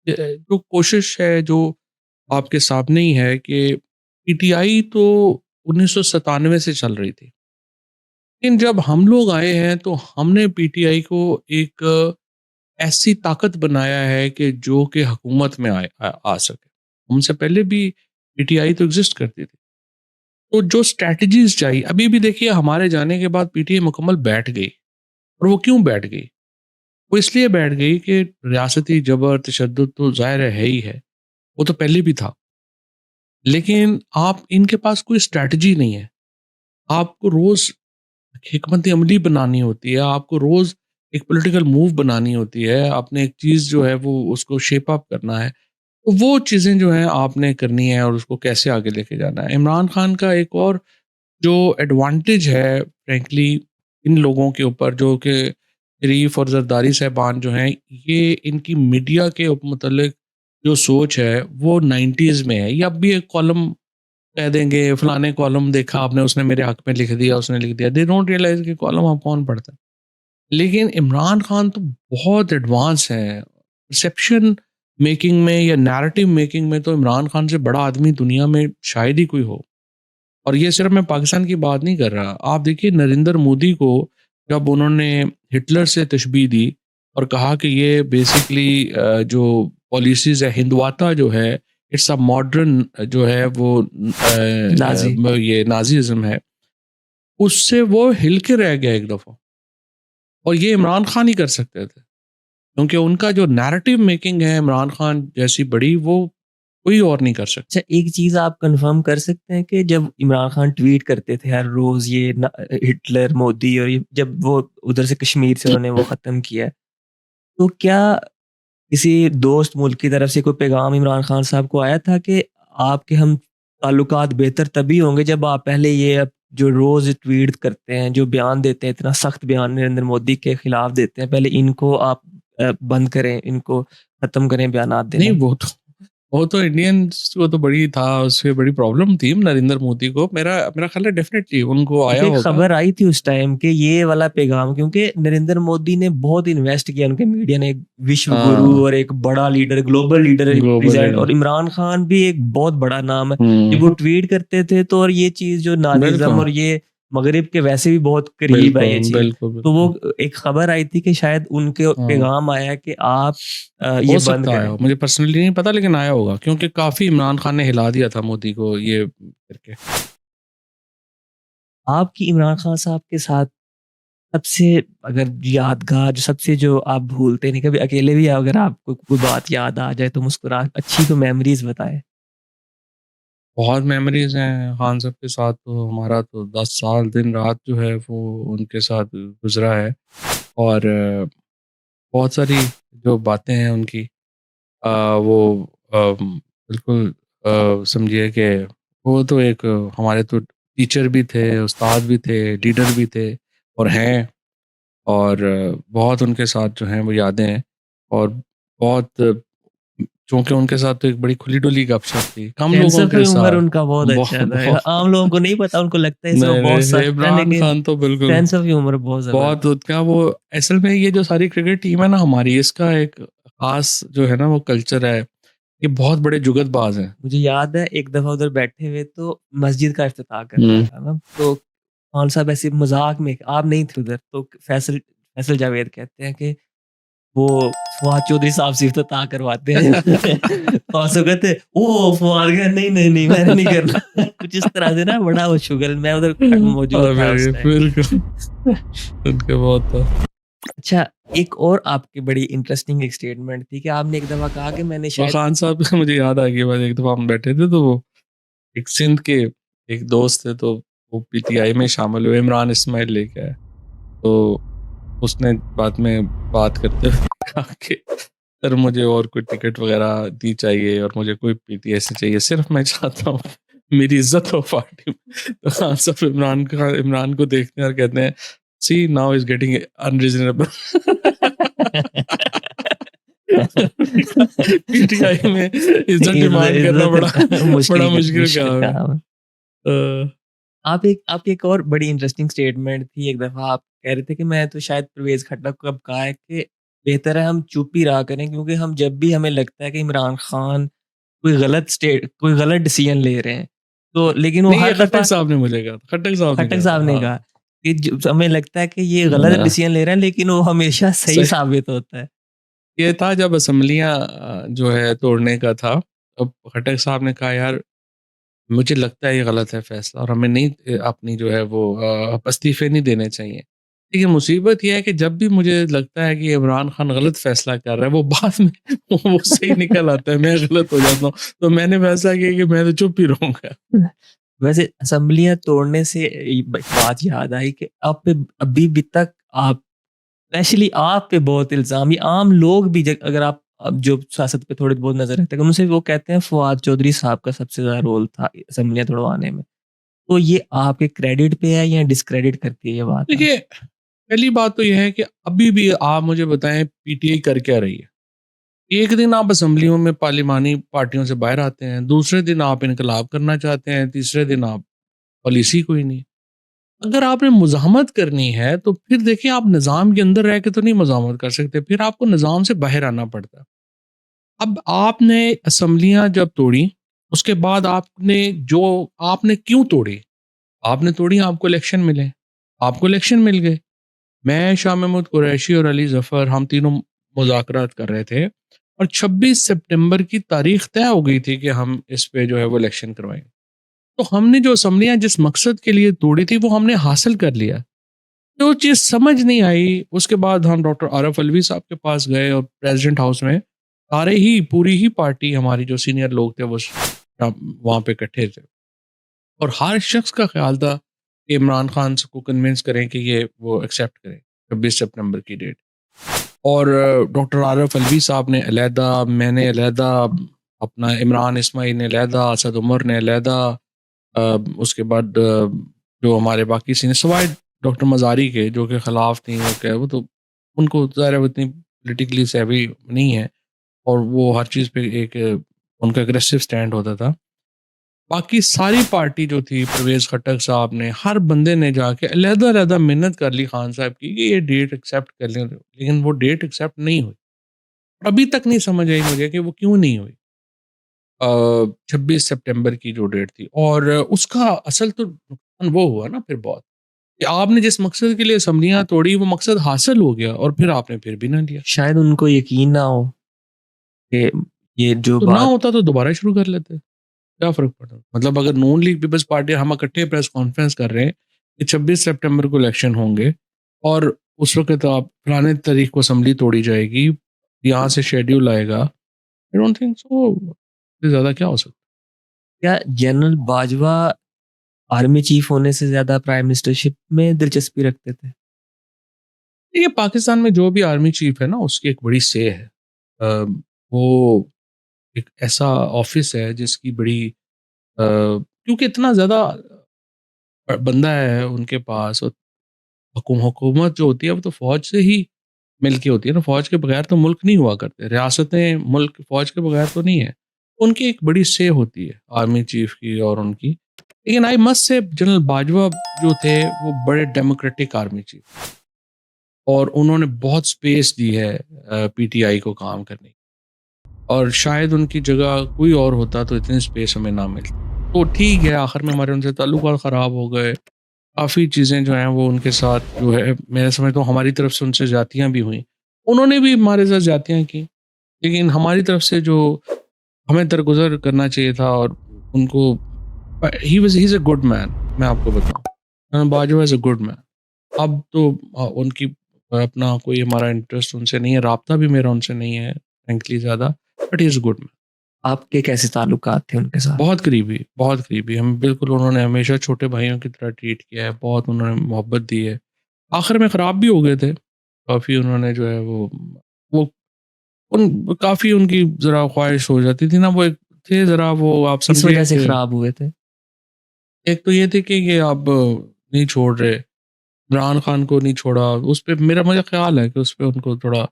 जो कोशिश है जो आपके सामने ही है कि पीटीआई तो 1997 से चल रही थी। लेकिन जब हम लोग आए हैं तो हमने पीटीआई को एक ऐसी ताकत बनाया है कि जो कि हुकूमत में आ सके। हमसे पहले भी पीटीआई तो एग्जिस्ट करती थी। तो जो स्ट्रैटेजीज चाहिए अभी भी देखिए हमारे जाने के बाद पीटीआई मुकम्मल बैठ गई। और वो क्यों बैठ गई? वो इसलिए बैठ गई कि रियासती जबर तशद्दुद तो ज़ाहिर है ही है। वो तो पहले भी था। लेकिन आप इनके पास कोई स्ट्रैटेजी नहीं है। आपको रोज़ हिकमत अमली बनानी होती है, आपको रोज़ एक पॉलिटिकल मूव बनानी होती है, आपने एक चीज़ जो है वो उसको शेप अप करना है। तो वो चीज़ें जो हैं आपने करनी है और उसको कैसे आगे लेके जाना है। इमरान खान का एक और जो एडवांटेज है फ्रैंकली इन लोगों के ऊपर जो कि शरीफ और जरदारी साहबान जो हैं, ये इनकी मीडिया के मतलब जो सोच है वो 90s में है। ये अब भी एक कॉलम कह देंगे फलाने कॉलम देखा आपने उसने मेरे हक में लिख दिया उसने लिख दिया। दे डोंट रियलाइज कि कॉलम आप कौन पढ़ता है। लेकिन इमरान खान तो बहुत एडवांस है परसेप्शन मेकिंग में या नैरेटिव मेकिंग में। तो इमरान खान से बड़ा आदमी दुनिया में शायद ही कोई हो। और ये सिर्फ मैं पाकिस्तान की बात नहीं कर रहा। आप देखिए नरेंद्र मोदी को जब उन्होंने हिटलर से तशबीह दी और कहा कि ये बेसिकली जो पॉलिसीज़ है हिंदुआता जो है इट्स अ मॉडर्न जो है वो नाज़ी। ये नाज़िज़्म है। उससे वो हिल के रह गया एक दफ़ा। और ये इमरान खान ही कर सकते थे। क्योंकि उनका जो नैरेटिव मेकिंग है इमरान खान जैसी बड़ी वो कोई और नहीं कर सकता। अच्छा, एक चीज़ आप कन्फर्म कर सकते हैं कि जब इमरान खान ट्वीट करते थे हर रोज़ ये हिटलर, मोदी और ये जब वो उधर से कश्मीर से उन्होंने वो ख़त्म किया है, तो क्या किसी दोस्त मुल्क की तरफ से कोई पैगाम इमरान खान साहब को आया था कि आपके हम ताल्लुकात बेहतर तभी होंगे जब आप पहले ये अब जो रोज़ ट्वीट करते हैं, जो बयान देते हैं, इतना सख्त बयान नरेंद्र मोदी के खिलाफ देते हैं, पहले इनको आप बंद करें, इनको ख़त्म करें बयानात नहीं देना? वो तो इंडियंस को तो बड़ी था उससे बड़ी प्रॉब्लम थी नरेंद्र मोदी को। मेरा मेरा ख्याल है डेफिनेटली उनको आया क्योंकि एक होगा। खबर आई थी उस टाइम कि ये वाला पैगाम क्योंकि नरेंद्र मोदी ने बहुत इन्वेस्ट किया उनके मीडिया ने एक विश्व गुरु हाँ और एक बड़ा leader global leader global represent leader. और इमरान खान भी एक बहुत बड़ा नाम है जब वो ट्वीट करते थे तो और ये चीज जो नाजिज्म बिल्कुल और ये मगरिब के वैसे भी बहुत करीब है ये बिल्कुल चीज बिल्कुल तो बिल्कुल। वो एक खबर आई थी कि शायद उनके हाँ पैगाम आया कि आप ये हो बंद सकता है करें। मुझे पर्सनली नहीं पता लेकिन आया होगा क्योंकि काफी इमरान खान ने हिला दिया था मोदी को ये करके। आपकी इमरान खान साहब के साथ सबसे अगर यादगार जो सबसे जो आप भूलते नहीं कभी अकेले भी अगर आपको कोई बात याद आ जाए तो मुस्कुरा अच्छी तो मेमोरीज बताएं। बहुत मेमोरीज हैं खान साहब के साथ। तो हमारा तो 10 साल दिन रात जो है वो उनके साथ गुजरा है। और बहुत सारी जो बातें हैं उनकी वो बिल्कुल समझिए कि वो तो एक हमारे तो टीचर भी थे उस्ताद भी थे लीडर भी थे और हैं। और बहुत उनके साथ जो हैं वो यादें हैं। और बहुत चूँकि उनके साथ तो एक बड़ी खुली-डुली गपशप थी, कम सेंस लोगों ऑफ के ह्यूमर साथ। उनका बहुत अच्छा था। बहुत आम लोगों को नहीं पता उनको लगता है इसे वो नहीं, बहुत नहीं, सख्त है इमरान लेकिन खान तो बिल्कुल सेंस ऑफ ह्यूमर बहुत बहुत जबरदस्त। क्या वो असल में ये जो सारी क्रिकेट टीम है ना हमारी, इसका एक ख़ास जो है ना वो कल्चर है, ये बहुत बड़े जुगतबाज़ हैं। मुझे याद है एक दफा उधर बैठे हुए तो मस्जिद का इफ्तिताह कर रहा हुँ। था ना तो खान साहब ऐसे मजाक में आप नहीं थे उधर तो फैसल फैसल जावेद कहते हैं कि वो फवाद चौधरी साहब से इफ्तिताह करवाते हैं। और सब कहते हैं, "ओह! फवाद गया, नहीं, नहीं, नहीं, मैंने नहीं करना।" कुछ इस तरह से ना बड़ा वो शुगर मैं उधर मौजूद था उस टाइम। बिल्कुल। उनके बहुत था। अच्छा, एक और आपकी बड़ी इंटरेस्टिंग एक स्टेटमेंट थी कि आपने एक दफ़ा कहा कि मैंने और शायद खान साहब का मुझे याद आ गई बात, एक दफ़ा हम बैठे थे तो वो एक सिंध के एक दोस्त थे, तो वो पीटीआई में शामिल हुए, इमरान इस्माइल लेके आए। तो उसने बाद में बात करते हुए कहा कि सर मुझे और कोई टिकट वगैरह नहीं चाहिए और मुझे कोई पीटीआई से चाहिए, सिर्फ मैं चाहता हूँ मेरी इज्जत हो पार्टी में। तो खान साहब इमरान को देखते हैं और कहते हैं, she now is getting unreasonable. PTI में इज्जत डिमांड करना बड़ा इज़्ज़त बड़ा मुश्किल मुश्किल मुश्किल काम है। काम है। अ, आप एक और बड़ी इंटरेस्टिंग स्टेटमेंट थी एक दफ़ा आप कह रहे थे कि मैं तो शायद परवेज़ खट्टक को अब कहा है कि बेहतर है हम चुप ही रहा करें क्योंकि हम जब भी हमें लगता है कि इमरान खान कोई गलत डिसीजन ले रहे हैं, तो लेकिन वो नहीं, ये हर खट्टक दफ़ा साहब ने मुझे कहा था, खट्टक साहब ने खट्टक कहा साहब था। ने हाँ। कहा कि हमें लगता है कि ये गलत हाँ, डिसीजन ले रहे हैं लेकिन वो हमेशा सही सही साबित होता है। ये था जब असेंबलियाँ जो है तोड़ने का था, तब खट्टक साहब ने कहा, यार मुझे लगता है ये गलत है फैसला और हमें नहीं अपनी जो है वो इस्तीफे नहीं देने चाहिए। लेकिन मुसीबत ये है कि जब भी मुझे लगता है कि इमरान खान गलत फैसला कर रहा है, वो बाद में वो सही निकल आता है, मैं गलत हो जाता हूँ। तो मैंने फैसला किया कि मैं तो चुप ही रहूँगा। वैसे असेंबलियाँ तोड़ने से एक बात याद आई कि आप पे अभी भी तक आप स्पेशली आप पे बहुत इल्ज़ाम ये आम लोग भी अगर आप अब जो सियासत पे थोड़ी बहुत नज़र रखते हैं, उनसे वो कहते हैं फवाद चौधरी साहब का सबसे ज़्यादा रोल था असेंबलियाँ तुड़वाने में। तो ये आपके क्रेडिट पे है या डिस्क्रेडिट करती है ये बात आप? देखिए, पहली बात तो ये है कि अभी भी आप मुझे बताएँ पीटीआई कर क्या रही है? एक दिन आप असेंबलियों में पार्लिमानी पार्टियों से बाहर आते हैं, दूसरे दिन आप इनकलाब करना चाहते हैं, तीसरे दिन आप पॉलिसी कोई नहीं। अगर आपने मुज़ाहमत करनी है, तो फिर देखिए आप निज़ाम के अंदर रह के तो नहीं मुज़ाहमत कर सकते, फिर आपको निज़ाम से बाहर आना पड़ता है। अब आपने असेंबलियाँ जब तोड़ी, उसके बाद आपने क्यों तोड़ी? आपने तोड़ी, आपको इलेक्शन मिले, आपको इलेक्शन मिल गए। मैं, शाह महमूद कुरैशी और अली ज़फ़र हम तीनों मुज़ाकरात कर रहे थे और 26 सितंबर की तारीख तय हो गई थी कि हम इस पे जो है वो इलेक्शन करवाएँगे। तो हमने जो असेंबलियाँ जिस मकसद के लिए तोड़ी थी, वो हमने हासिल कर लिया। जो चीज़ समझ नहीं आई, उसके बाद हम डॉक्टर आरिफ अलवी साहब के पास गए और प्रेसिडेंट हाउस में पूरी ही पार्टी हमारी जो सीनियर लोग थे वो वहाँ पे इकट्ठे थे और हर शख्स का ख्याल था कि इमरान खान को कन्विंस करें कि ये वो एक्सेप्ट करें 26 सितंबर की डेट। और डॉक्टर आरिफ अलवी साहब ने अलहदा, मैंने अलहदा, अपना इमरान इस्माइल ने अलहदा, असद उमर ने अलहदा, अ, उसके बाद जो हमारे बाकी सीनियर सवाए डॉक्टर मज़ारी के जो कि ख़िलाफ़ थी, वो क्या वो तो उनको ज़ाहिर है वो इतनी पॉलिटिकली सेवी नहीं है और वो हर चीज़ पे एक उनका एग्रेसिव स्टैंड होता था। बाकी सारी पार्टी जो थी, परवेज़ खट्टक साहब ने, हर बंदे ने जाके अलहदा-अलहदा मिन्नत कर ली खान साहब की कि ये डेट एक्सेप्ट कर लें, लेकिन वो डेट एक्सेप्ट नहीं हुई। अभी तक नहीं समझ आई मुझे कि वो क्यों नहीं हुई। 26 सितंबर की जो डेट थी और उसका असल तो नुकसान वो हुआ ना फिर बहुत, कि आपने जिस मकसद के लिए असेंबलियाँ तोड़ी वो मकसद हासिल हो गया और फिर आपने फिर भी ना लिया। शायद उनको यकीन ना हो कि ये जो तो ना बात होता तो दोबारा शुरू कर लेते। क्या फ़र्क पड़ता? मतलब अगर नून लीग पीपल्स पार्टी हम इकट्ठे प्रेस कॉन्फ्रेंस कर रहे हैं कि 26 सितंबर को इलेक्शन होंगे और उस वक़्त आप फलाने तारीख को असेंबली तोड़ी जाएगी, यहाँ से शेड्यूल आएगा। आई डोंट थिंक सो, इससे ज़्यादा क्या हो सकता है? क्या जनरल बाजवा आर्मी चीफ होने से ज़्यादा प्राइम मिनिस्टरशिप में दिलचस्पी रखते थे? देखिए, पाकिस्तान में जो भी आर्मी चीफ है ना, उसकी एक बड़ी से है। वो एक ऐसा ऑफ़िस है जिसकी बड़ी क्योंकि इतना ज़्यादा बंदा है उनके पास और हुकूमत जो होती है वो तो फ़ौज से ही मिलके होती है ना, फ़ौज के बगैर तो मुल्क नहीं हुआ करते। रियासतें मुल्क फ़ौज के बगैर तो नहीं है। उनकी एक बड़ी से होती है आर्मी चीफ की और उनकी। लेकिन I must say general Bajwa जो थे वो बड़े डेमोक्रेटिक आर्मी चीफ और उन्होंने बहुत स्पेस दी है पीटीआई को काम करने की। और शायद उनकी जगह कोई और होता तो इतनी स्पेस हमें ना मिलती। तो ठीक है, आखिर में हमारे उनसे ताल्लुकात ख़राब हो गए। काफ़ी चीज़ें जो हैं वो उनके साथ जो है मैं समझता हूँ हमारी तरफ से उनसे ज़्यादतियाँ भी हुई। उन्होंने भी हमारे साथ ज़्यादतियाँ की, लेकिन हमारी तरफ से जो हमें दरगुज़र करना चाहिए था और उनको he is a good man, मैं आपको बताऊँ। Bajwa is a good man. अब तो उनकी अपना कोई हमारा इंटरेस्ट उनसे नहीं है, राब्ता भी मेरा उनसे नहीं है फ्रैंकली ज़्यादा, but he is a good man. आपके कैसे ताल्लुकात थे उनके साथ? बहुत करीबी, बहुत करीबी। हम बिल्कुल उन्होंने हमेशा छोटे भाइयों की तरह ट्रीट किया है, बहुत उन्होंने मोहब्बत दी है। आखिर में ख़राब भी हो गए थे, काफ़ी उन्होंने जो है वो उन काफ़ी उनकी ज़रा ख़्वाहिश हो जाती थी ना, वो एक थे ज़रा वो आप किस समझिए वजह से कि खराब हुए थे? एक तो ये थी कि ये अब नहीं छोड़ रहे, इमरान खान को नहीं छोड़ा, उस पे मेरा मुझे ख़्याल है कि उस पे उनको थोड़ा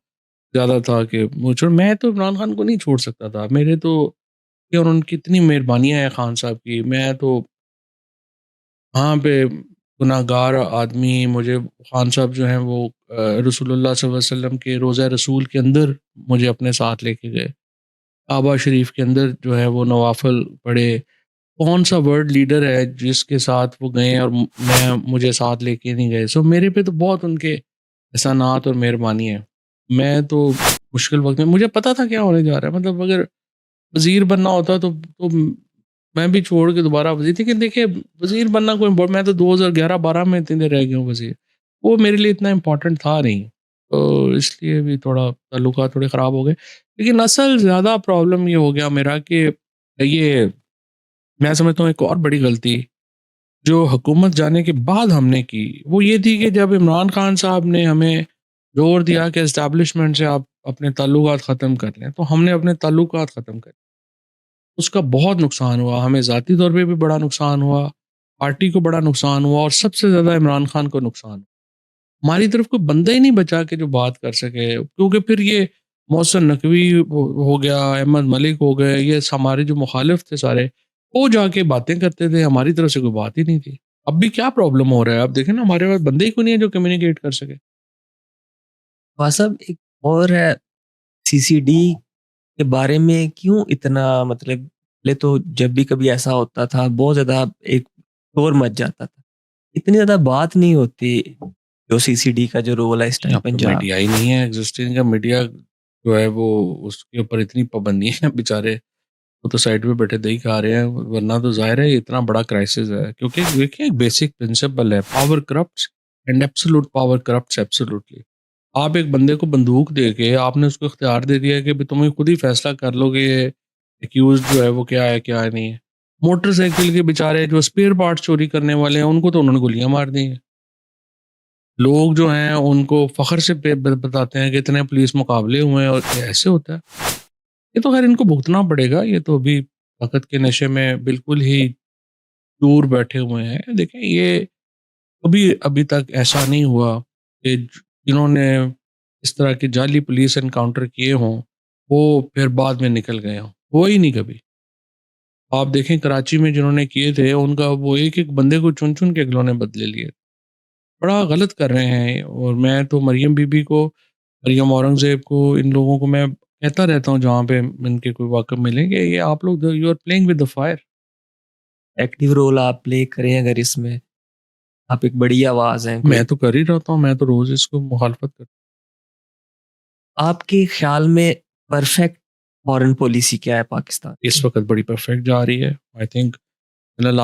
ज़्यादा था कि वो छोड़ मैं तो इमरान खान को नहीं छोड़ सकता था। मेरे तो ये और उनकी इतनी मेहरबानियाँ हैं खान साहब की, मैं तो वहाँ पे गुनाहगार आदमी मुझे खान साहब जो हैं वो रसूलुल्लाह सल्लल्लाहु अलैहि वसल्लम के रोज़ा रसूल के अंदर मुझे अपने साथ लेके गए। काबा शरीफ के अंदर जो है वो नवाफ़िल पढ़े। कौन-सा वर्ल्ड लीडर है जिसके साथ वो गए और मुझे साथ लेके नहीं गए। सो मेरे पे तो बहुत उनके एहसानात और मेहरबानी है। मैं तो मुश्किल वक़्त में मुझे पता था क्या होने जा रहा है, मतलब अगर वज़ीर बनना होता तो मैं भी छोड़ के दोबारा वज़ीर, लेकिन देखिए वज़ीर बनना कोई मैं तो 2011-12 में इतनी देर रह गया हूँ वज़ीर। वो मेरे लिए इतना इम्पोर्टेंट था नहीं। तो इसलिए भी थोड़ा ताल्लुकात थोड़े ख़राब हो गए। लेकिन असल ज़्यादा प्रॉब्लम ये हो गया मेरा कि ये मैं समझता हूँ एक और बड़ी गलती जो हुकूमत जाने के बाद हमने की, वो ये थी कि जब इमरान खान साहब ने हमें ज़ोर दिया कि एस्टेब्लिशमेंट से आप अपने ताल्लुकात ख़त्म कर लें, तो हमने अपने ताल्लुकात ख़त्म कर, उसका बहुत नुकसान हुआ, हमें ज़ाती तौर पे भी बड़ा नुकसान हुआ, पार्टी को बड़ा नुकसान हुआ और सबसे ज़्यादा इमरान खान को नुकसान। हमारी तरफ कोई बंदा ही नहीं बचा के जो बात कर सके, क्योंकि फिर ये मोहसिन नकवी हो गया, अहमद मलिक हो गए, ये हमारे जो मुखालिफ थे सारे, वो जाके बातें करते थे, हमारी तरफ से कोई बात ही नहीं थी। अब भी क्या प्रॉब्लम हो रहा है, अब देखें ना हमारे पास बंदे ही कोई नहीं है जो कम्युनिकेट कर सके। वहाँ सब एक और है, सीसीडी के बारे में क्यों इतना मतलब पहले तो जब भी कभी ऐसा होता था बहुत ज़्यादा एक शोर मच जाता था। इतनी ज़्यादा बात नहीं होती जो सीसीडी का जो रोल है इस टाइम अब तो पंजाब। मीडिया ही नहीं है एग्जिस्टिंग का, मीडिया जो है वो उसके ऊपर इतनी पाबंदी है बेचारे, वो तो साइड पे बैठे दही खा रहे हैं, वरना तो जाहिर है ये इतना बड़ा क्राइसिस है, क्योंकि देखिए एक बेसिक प्रिंसिपल है, power corrupts and absolute power corrupts absolutely. आप एक बंदे को बंदूक दे के आपने उसको इख्तियार दे दिया कि भी तुम्हें खुद ही फैसला कर लो कि ये एक्यूज जो है वो क्या है क्या नहीं है। मोटरसाइकिल के बेचारे जो स्पेयर पार्ट चोरी करने वाले हैं उनको तो उन्होंने गोलियां मार दी हैं। लोग जो हैं उनको फ़ख्र से बताते हैं कि इतने पुलिस मुकाबले हुए हैं और ये ऐसे होता है। ये तो खैर इनको भुगतना पड़ेगा, ये तो अभी वक़्त के नशे में बिल्कुल ही दूर बैठे हुए हैं। देखें ये कभी अभी तक ऐसा नहीं हुआ कि जिन्होंने इस तरह के जाली पुलिस एनकाउंटर किए हों, वो फिर बाद में निकल गए हों। हुआ ही नहीं कभी। आप देखें कराची में जिन्होंने किए थे उनका वो एक-एक बंदे को चुन-चुन के अगलों ने बदले लिए। बड़ा गलत कर रहे हैं और मैं तो मरियम बीबी को, मरियम औरंगज़ेब को, इन लोगों को मैं कहता रहता हूँ जहाँ पे इनके कोई वाक़फ़ मिले कि ये आप लोग you are playing with the fire. Active role आप प्ले करें अगर इसमें, आप एक बड़ी आवाज़ हैं मैं कोई। तो कर ही रहता हूँ, मैं तो रोज़ इसको मुखालफत कर। आपके ख़्याल में परफेक्ट फ़ॉरेन पॉलिसी क्या है पाकिस्तान इस की? वक़्त बड़ी परफेक्ट जा रही है। आई थिंक जनरल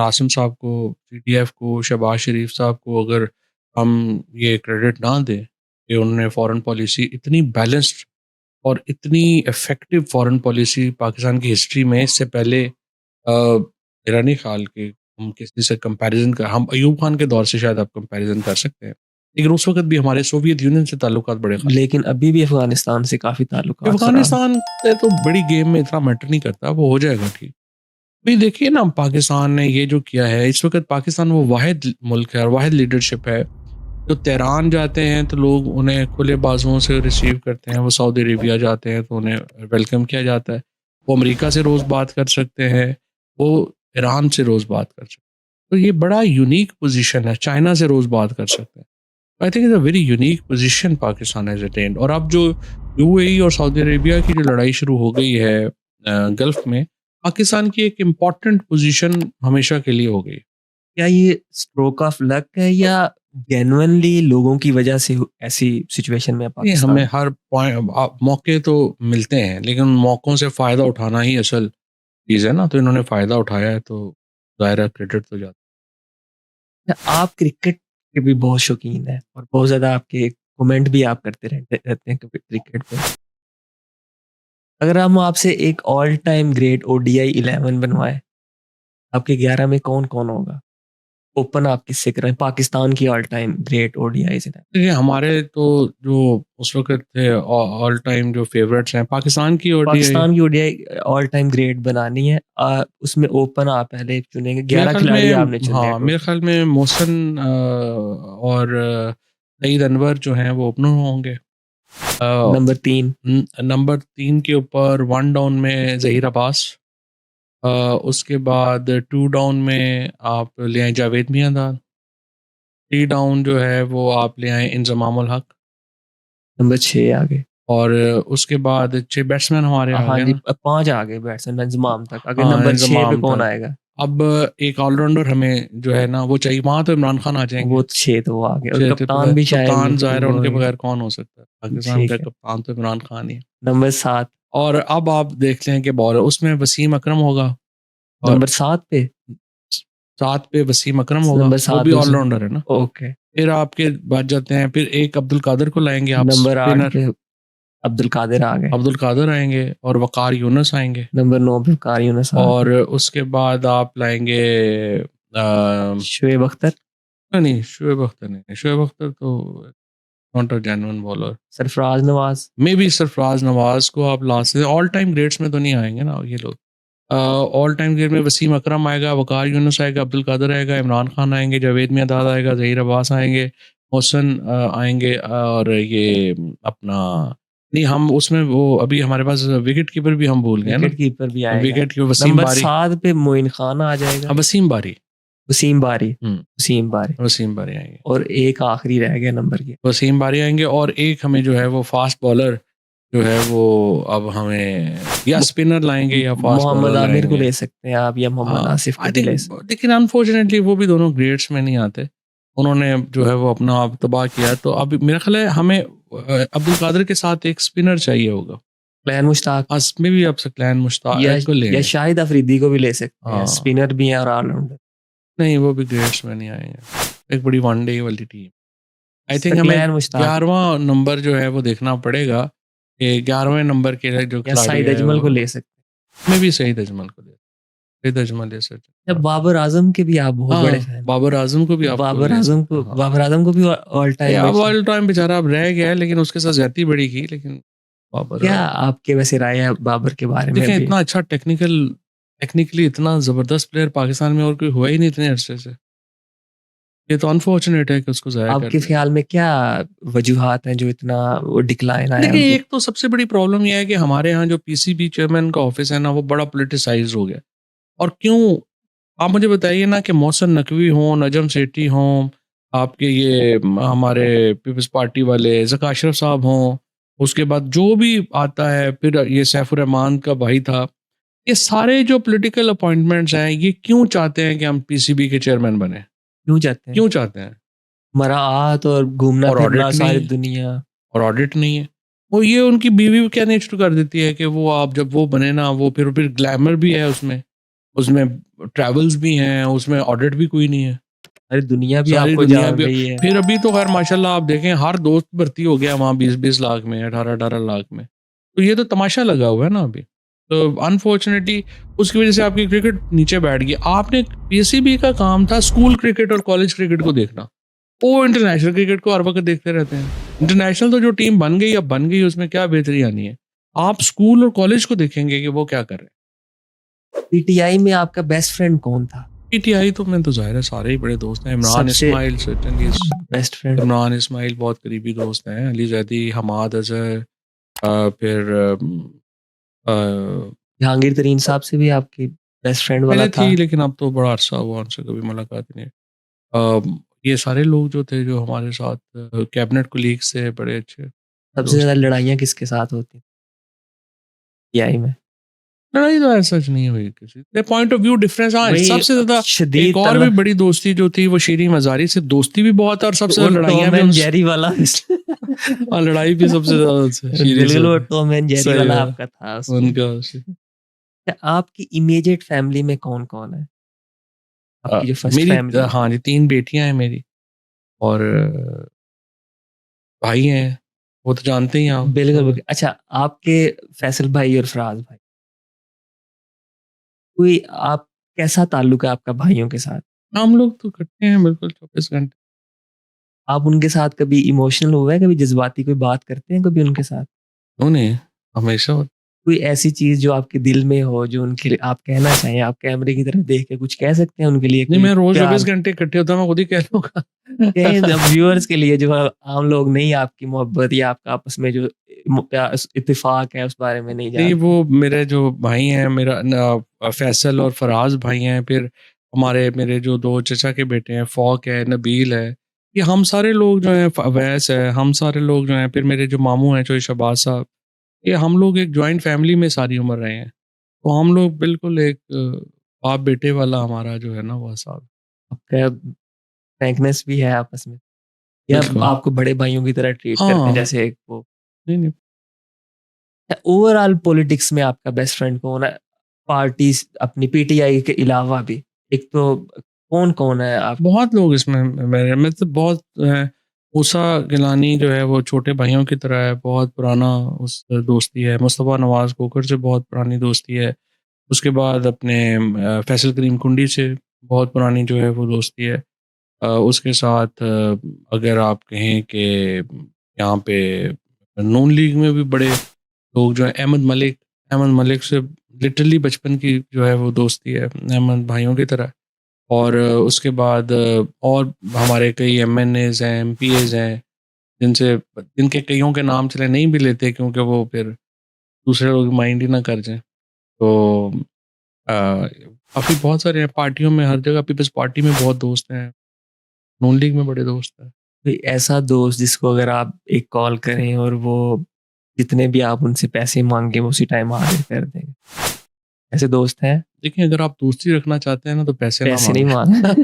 आसिम साहब को, सीटीएफ को, शहबाज शरीफ साहब को अगर हम ये क्रेडिट ना दें कि उन्होंने फ़ॉरेन पॉलिसी इतनी बैलेंस्ड और इतनी इफ़ेक्टिव फ़ॉरेन पॉलिसी पाकिस्तान की हिस्ट्री में इससे पहले मेरा नहीं ख़्याल कि हम किसी से कंपैरिज़न कर, हम अयूब खान के दौर से शायद आप कंपैरिज़न कर सकते हैं। लेकिन उस वक़्त भी हमारे सोवियत यूनियन से ताल्लुकात बड़े ख़राब। लेकिन अभी भी अफ़गानिस्तान से काफ़ी ताल्लुकात ख़राब हैं। अफ़गानिस्तान से तो बड़ी गेम में इतना मैटर नहीं करता, वो हो जाएगा ठीक। अभी देखिए ना पाकिस्तान ने ये जो किया है, इस वक़्त पाकिस्तान वो वाहिद मुल्क है और वाहिद लीडरशिप है, जो तेहरान जाते हैं तो लोग उन्हें खुले बाजुओं से रिसीव करते हैं, वो सऊदी अरेबिया जाते हैं तो उन्हें वेलकम किया जाता है। वो अमेरिका से रोज़ बात कर सकते हैं, वो ईरान से रोज़ बात कर सकते हैं। तो ये बड़ा यूनिक पोज़ीशन है, चाइना से रोज़ बात कर सकते हैं। I think it's a very unique position Pakistan has attend. और अब जो यूएई और सऊदी अरेबिया की जो लड़ाई शुरू हो गई है गल्फ़ में, पाकिस्तान की एक इम्पॉर्टेंट पोज़ीशन हमेशा के लिए हो गई। क्या ये स्ट्रोक ऑफ लक है या जेन्युइनली लोगों की वजह से ऐसी सिचुएशन में है नहीं, हमें पाकिस्तान। हर पॉइंट मौके तो मिलते हैं, लेकिन उन मौकों से फ़ायदा उठाना ही असल चीज़ है ना, तो इन्होंने फ़ायदा उठाया है, तो ज़ाहिर है क्रेडिट तो जाता आप क्रिकेट के भी बहुत शौकीन हैं और बहुत ज़्यादा आपके कमेंट भी आप करते रहते रहते हैं क्रिकेट पे। अगर हम आपसे एक ऑल टाइम ग्रेट ओडीआई 11 बनवाएँ, आपके 11 में कौन-कौन होगा? ओपन आप किससे कराएँ? पाकिस्तान की ऑल टाइम ग्रेट ओडीआईज़ 11। देखिए, हमारे तो जो उस वक़्त थे ऑल टाइम जो फ़ेवरेट्स हैं, पाकिस्तान की ओडीआई पाकिस्तान की ओडीआई ऑल टाइम ग्रेट बनानी है। उसमें ओपन आप पहले चुनेंगे, मेरे 11 ख़्याल खिलाड़ी आपने में चुनने हैं हाँ, मेरे टोटल। ख़्याल में मोहसिन और सईद अनवर जो हैं वो ओपनर होंगे। नंबर 3 नंबर 3 के ऊपर 1 डाउन में ज़हीर अब्बास। अ, उसके बाद 2 डाउन में आप ले आएँ जावेद मियांदाद। 3 डाउन जो है वो आप ले आएँ इंज़माम उल हक। नंबर 6 आ गए। और उसके बाद 6 बैट्समैन हमारे आ हाँ गए जी, ना। 5 आ गए बैट्समैन इंज़माम तक। अगर हाँ, नंबर 6 पे इंज़माम कौन तक। आएगा? अब एक ऑलराउंडर हमें जो है ना वो चाहिए, वहाँ तो इमरान खान आ जाएँगे। वो 6 तो वो आ गए और 6 थे कप्तान बगैर भी शायद कप्तान ज़ाहिर है वो उनके ही बगैर कौन हो सकता है? पाकिस्तान का ठीक है। कप्तान तो इमरान खान ही है। नंबर 7 और अब आप देख लें कि बॉलर उसमें वसीम अकरम होगा और नंबर 7 पे 7 पे वसीम अकरम होगा, नंबर वो 7 भी पे ऑलराउंडर है ना। ओके। फिर आपके बाद जाते हैं, फिर एक अब्दुल कादिर को लाएँगे आप नंबर 8 स्पिनर, पे अब्दुल कादिर आ गए। अब्दुल कादिर आएँगे और वक़ार यूनुस आएँगे। नंबर 9 पे कारी यूनुस आ और गए। उसके बाद आप लाएँगे शोएब अख्तर, नहीं, शुएब अख्तर नहीं, शुएब अख्तर तो not a genuine bowler. Sarfaraz Nawaz, maybe Sarfaraz Nawaz को आप ला सकते हैं, ऑल टाइम ग्रेट्स में तो नहीं आएँगे ना ये लोग। ऑल टाइम ग्रेट में वसीम अकरम आएगा, वक़ार यूनुस आएगा, अब्दुल कादिर आएगा, इमरान खान आएँगे, जावेद मियांदाद आएगा, ज़हीर अब्बास आएँगे, मोहसिन आएँगे और ये अपना नहीं, हम उसमें वो अभी हमारे पास विकेट कीपर भी हम भूल गए ना। विकेट कीपर भी आएगा। विकेट कीपर वसीम नंबर बारी। 7 पे मोइन खान आ जाएगा। हाँ, वसीम बारी। वसीम बारी, हुँ, वसीम बारी वसीम बारी आएँगे। और एक आखिरी रह गया नंबर के। वसीम बारी आएँगे और एक हमें जो है वो फ़ास्ट बॉलर जो है वो अब हमें या मो स्पिनर लाएँगे या फ़ास्ट मोहम्मद बॉलर आमिर को लाएँगे। ले सकते हैं आप या मोहम्मद आसिफ को आई भी ले थिंक लेकिन अनफॉर्चुनेटली वो भी दोनों ग्रेड्स में नहीं आते। उन्होंने जो है वो अपना आप तबाह किया, तो अब मेरा ख़्याल है हमें अब्दुल कादिर के साथ एक स्पिनर चाहिए होगा। सकते मुश्ताक उसमें भी आप सकलैन या मुश्ताक को ले या आएँ। शाहिद अफरीदी को भी ले सकते हैं। हाँ, स्पिनर भी हैं और ऑलराउंडर। नहीं वो भी ग्रेड्स में नहीं आएँगे। एक बड़ी वनडे वाली टीम। आई थिंक हमें सकलैन मुश्ताक 11वां नंबर जो है वो देखना पड़ेगा कि 11वें नंबर के जो या खिलाड़ी सईद है अजमल को वो ले सकते मैं भी सईद अजमल को दे सईद अजमल ले सकते हैं। या हैं। बाबर आजम के भी आप बहुत बड़े हाँ, फैन हैं। बाबर आज़म को भी आपको ले सकते हैं। हाँ। बाबर आजम को भी ऑल ये टाइम में अब ऑल टाइम बेचारा अब रह गया है, लेकिन उसके साथ ज़्यादती बड़ी की, लेकिन बाबर क्या आपके वैसे राय है बाबर के बारे में देखें भी? इतना अच्छा टेक्निकली इतना ज़बरदस्त प्लेयर पाकिस्तान में और कोई हुआ ही नहीं इतने अरसे से। ये तो अनफॉर्चुनेट है कि उसको ज़ाया कर आपके दिया गया। ख़्याल में क्या वजूहात हैं जो इतना वो डिक्लाइन आया देखिए, उनकी? एक तो सबसे बड़ी प्रॉब्लम ये है कि हमारे यहाँ जो पीसीबी चेयरमैन का ऑफ़िस है ना, वो बड़ा पॉलिटिसाइज़्ड हो गया। और क्यों? आप मुझे बताइए ना कि मोहसिन नकवी हों, नजम सेठी हों, आपके ये हमारे पीपल्स पार्टी वाले ज़का अशरफ साहब हों, उसके बाद जो भी आता है, फिर ये सैफुर रहमान का भाई था। ये सारे जो पॉलिटिकल अपॉइंटमेंट्स हैं, ये क्यों चाहते हैं कि हम पीसीबी के चेयरमैन बनें? क्यों चाहते हैं? क्यों चाहते हैं? मराआत और और घूमना-फिरना ऑडिट नहीं सारी है। दुनिया और ऑडिट नहीं है। वो ये उनकी बीवी क्या नेचर कर देती है कि वो आप जब वो बने ना, वो फिर ग्लैमर भी है उसमें। उसमें ट्रैवल्स भी हैं, उसमें ऑडिट भी कोई नहीं है। सारी दुनिया भी सारी आपको दुनिया जान भी रही है। फिर अभी तो ख़ैर माशाल्लाह आप देखें हर दोस्त भर्ती हो गया वहाँ 20-20 लाख में, 18-18 लाख में। तो ये तो तमाशा लगा हुआ है ना अभी। तो अनफॉर्चुनेटली उसकी वज़ह से आपकी क्रिकेट नीचे बैठ गई। आपने पीसीबी का काम था स्कूल क्रिकेट और कॉलेज क्रिकेट को देखना। वो इंटरनेशनल क्रिकेट को हर वक़्त देखते रहते हैं। इंटरनेशनल तो जो टीम बन गई अब बन गई उसमें क्या बेहतरी आनी है। आप स्कूल और कॉलेज को देखेंगे कि वो क्या कर रहे हैं। पीटीआई में आपका बेस्ट फ्रेंड कौन था? पीटीआई तो में तो ज़ाहिर है सारे ही बड़े दोस्त हैं। इमरान सबसे Ismail certainly best friend Imran Ismail बहुत करीबी दोस्त हैं। अली ज़ैदी, हमाद अज़हर फिर अ, जहांगीर तरीन साहब से भी आपकी बेस्ट फ्रेंड वाला पहले था? थी लेकिन अब तो बड़ा अरसा हुआ उनसे कभी मुलाकात ही नहीं। ये सारे लोग जो थे जो हमारे साथ कैबिनेट कोलीग्स थे बड़े अच्छे सबसे दोस्त ज़्यादा थे। लड़ाइयाँ किसके साथ होती? पीटीआई में? लड़ाई तो ऐसा सच नहीं हुई किसी पॉइंट ऑफ व्यू डिफरेंस। हाँ, वही सबसे ज्यादा शदीद एक और भी बड़ी दोस्ती जो थी वो शीरी मज़ारी से दोस्ती भी बहुत है और सबसे वो ज्यादा लड़ाइयाँ टॉम भी एंड उनसे। जेरी वाला और लड़ाई भी सबसे ज्यादा उनसे शीरी से बिल्कुल वो होती है। टॉम एंड जेरी सही वाला है आपका था उसमें। उनका उसे। अच्छा, आपकी इमीडिएट फैमिली में कौन-कौन है? अ, आपकी जो फर्स्ट मेरी फैमिली है? हाँ जी 3 बेटियां हैं मेरी और भाई हैं, वो तो जानते ही हैं आप। बिल्कुल, बिल्कुल। अच्छा, आपके फैसल भाई और फराज भाई, कोई आप कैसा ताल्लुक है आपका भाइयों के साथ? हम लोग तो इकट्ठे हैं बिल्कुल 24 घंटे। आप उनके साथ कभी इमोशनल हुए हैं, कभी जज़्बाती कोई बात करते हैं कभी उनके साथ? क्यों नहीं? हमेशा होता कोई ऐसी चीज़ जो आपके दिल में हो, जो उनके लिए आप कहना चाहें, आप कैमरे की तरफ देख के कुछ कह सकते हैं उनके लिए नहीं, कोई मैं रोज़ प्यार 24 घंटे इकट्ठे होता हूँ, मैं खुद ही कह लूँगा। कहें अब व्यूअर्स के लिए जो आम लोग नहीं आपकी मोहब्बत या आपका आपस में जो इत्तेफ़ाक है उस बारे में नहीं नहीं, जानते? वो मेरे जो भाई हैं, मेरा फैसल और फराज भाई हैं, फिर हमारे मेरे जो 2 चचा के बेटे हैं, फ़ौक है, नबील है, ये हम सारे लोग जो हैं अवैस है, हम सारे लोग जो हैं, फिर मेरे जो मामू हैं, जो शहबाज साहब, ये हम लोग एक जॉइंट फैमिली में सारी उम्र रहे हैं। तो हम लोग बिल्कुल एक बाप-बेटे वाला हमारा जो है ना वो हिसाब। आपका फ्रैंकनेस भी है आपस में या बिल्कुल। आपको बड़े भाइयों की तरह ट्रीट करते हैं हाँ, जैसे एक वो नहीं, नहीं। ओवरऑल पॉलिटिक्स में आपका बेस्ट फ्रेंड कौन है? पार्टीज़ अपनी पीटीआई के अलावा भी, एक तो कौन-कौन है आप बहुत लोग इसमें मेरे मतलब बहुत हैं। मूसा गिलानी जो है वो छोटे भाइयों की तरह है, बहुत पुराना उस दोस्ती है। मुस्तफ़ा नवाज़ कोकर से बहुत पुरानी दोस्ती है। उसके बाद अपने फैसल करीम कुंडी से बहुत पुरानी जो है वो दोस्ती है। उसके साथ अगर आप कहें कि यहाँ पे नून लीग में भी बड़े लोग जो हैं अहमद मलिक से लिटरली बचपन की जो है वो दोस्ती है, अहमद भाइयों की तरह। और उसके बाद और हमारे कई एमएनएज़ हैं, एमपीएज़ हैं, जिनसे जिनके कइयों के नाम चले नहीं भी लेते क्योंकि वो फिर दूसरे लोग माइंड ही ना कर जाएँ। तो काफ़ी बहुत सारे हैं पार्टियों में, हर जगह पीपल्स पार्टी में बहुत दोस्त हैं, नून लीग में बड़े दोस्त हैं। कोई ऐसा दोस्त जिसको अगर आप एक कॉल करें और वो जितने भी आप उनसे पैसे माँगे वो उसी टाइम हाज़िर कर देंगे? ऐसे दोस्त हैं? देखिए अगर आप दोस्ती रखना चाहते हैं ना तो पैसे ना पैसे नहीं माँगे। माँग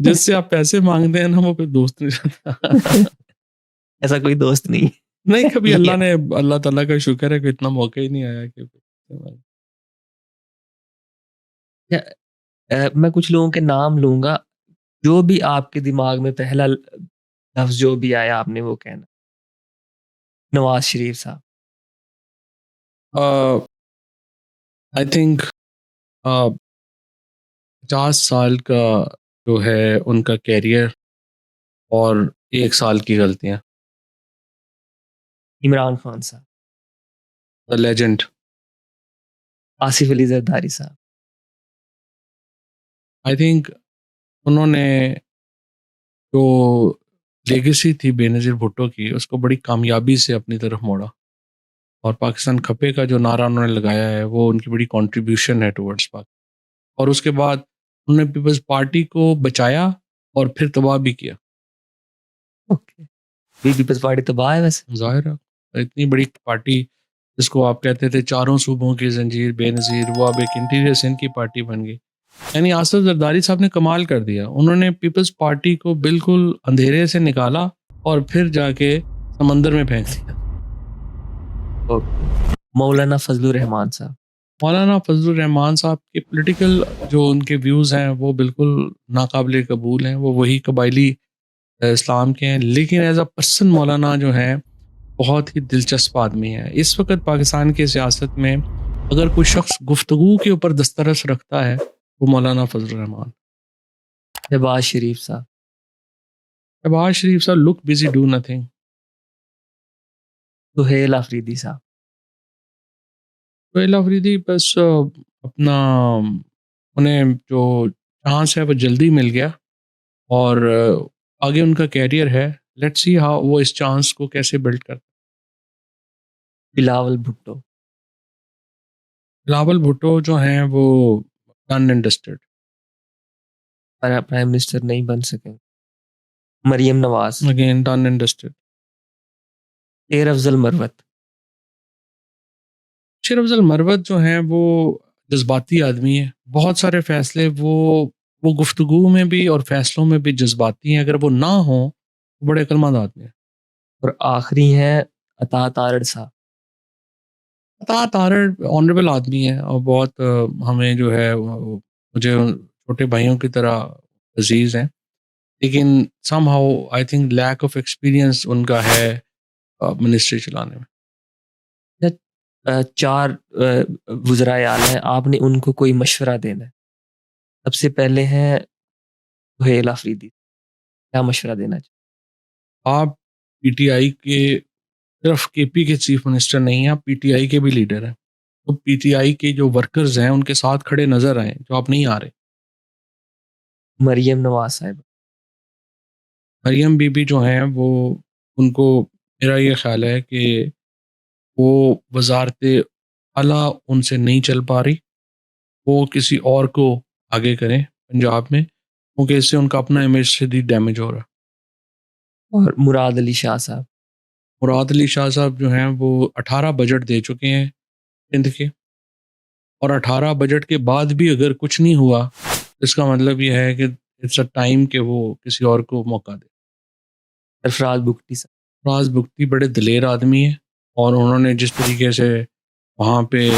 जिससे आप पैसे माँगते हैं ना वो फिर दोस्त नहीं रहता। ऐसा कोई दोस्त नहीं नहीं कभी नहीं है। अल्लाह ताला का शुक्र है कि इतना मौका ही नहीं आया कि क्या मैं कुछ लोगों के नाम लूँगा, जो भी आपके दिमाग में पहला लफ्ज़ जो भी आया आपने वो कहना। नवाज़ शरीफ साहब, आई थिंक 50 साल का जो है उनका कैरियर और 1 साल की गलतियाँ। इमरान खान साहब, द लेजेंड। आसिफ अली ज़रदारी साहब, आई थिंक उन्होंने जो लेगेसी थी बेनज़ीर भुट्टो की उसको बड़ी कामयाबी से अपनी तरफ मोड़ा और पाकिस्तान खपे का जो नारा उन्होंने लगाया है वो उनकी बड़ी कंट्रीब्यूशन है टुवर्ड्स पाक। और उसके बाद उन्होंने पीपल्स पार्टी को बचाया और फिर तबाह भी किया। ओके। पीपल्स पार्टी तबाह है वैसे। ज़ाहिर है इतनी बड़ी पार्टी जिसको आप कहते थे चारों सूबों की जंजीर बेनज़ीर, वो अब एक इंटीरियर सिंध की पार्टी बन गई। यानी आसिफ ज़रदारी साहब ने कमाल कर दिया। उन्होंने पीपल्स पार्टी को बिल्कुल अंधेरे से निकाला और फिर जाके समंदर में फेंक दिया। ओके। मौलाना फजलुर रहमान साहब, मौलाना फजलुर रहमान साहब के पॉलिटिकल जो उनके व्यूज़ हैं वो बिल्कुल नाकाबिले कबूल हैं। वो वही कबायली इस्लाम के हैं, लेकिन एज़ अ पर्सन मौलाना जो हैं बहुत ही दिलचस्प आदमी हैं। इस वक़्त पाकिस्तान की सियासत में अगर कोई शख्स गुफ्तगू के ऊपर दस्तरस रखता है, वो मौलाना फजलुर रहमान। शहबाज शरीफ साहब, शहबाज शरीफ साहब look busy do nothing. Sohail Afridi साहब, सोहेल अफरीदी बस अपना उन्हें जो चांस है वो जल्दी मिल गया और आगे उनका कैरियर है। लेट्स सी हाउ वो इस चांस को कैसे बिल्ड करते हैं। बिलावल भुट्टो, बिलावल भुट्टो जो हैं वो done and dusted. Prime minister नहीं बन सके। मरियम नवाज़, अगेन डन एंड डस्टेड। शेर अफजल मरवत, शेर अफ़ज़ल मरवत जो हैं वो जज़्बाती आदमी है। बहुत सारे फ़ैसले वो गुफ्तगू में भी और फ़ैसलों में भी जज़्बाती हैं, अगर वो ना हों, तो बड़े अक्लमंद आदमी हैं। और आखिरी हैं अता तारड़ साहब। अता तारड़ ऑनरेबल आदमी है और बहुत हमें जो है वो मुझे छोटे भाइयों की तरह अज़ीज़ हैं। लेकिन somehow I think lack of experience उनका है मिनिस्ट्री चलाने में। या 4 वज़राए आला हैं, आपने उनको कोई मशवरा देना है। सबसे पहले हैं सुहेल अफरीदी, क्या मशवरा देना चाहिए? आप पीटीआई के सिर्फ केपी के चीफ मिनिस्टर नहीं हैं, आप पीटीआई के भी लीडर हैं। तो पीटीआई के जो वर्कर्स हैं, उनके साथ खड़े नज़र आएँ, जो आप नहीं आ रहे। मरियम नवाज़ साहिबा, मरियम बीबी जो हैं, वो उनको मेरा ये ख़्याल है कि वो वज़ारत आला उनसे नहीं चल पा रही, वो किसी और को आगे करें पंजाब में, क्योंकि इससे उनका अपना इमेज शदीद डैमेज हो रहा है। और मुराद अली शाह साहब, मुराद अली शाह साहब जो हैं, वो 18 बजट दे चुके हैं सिंध के, और 18 बजट के बाद भी अगर कुछ नहीं हुआ, इसका मतलब ये है कि इट्स अ टाइम कि वो किसी और को मौका दें। सरफराज बुगटी साहब, फराज बुगटी बड़े दिलेर आदमी हैं और उन्होंने जिस तरीके से वहाँ पे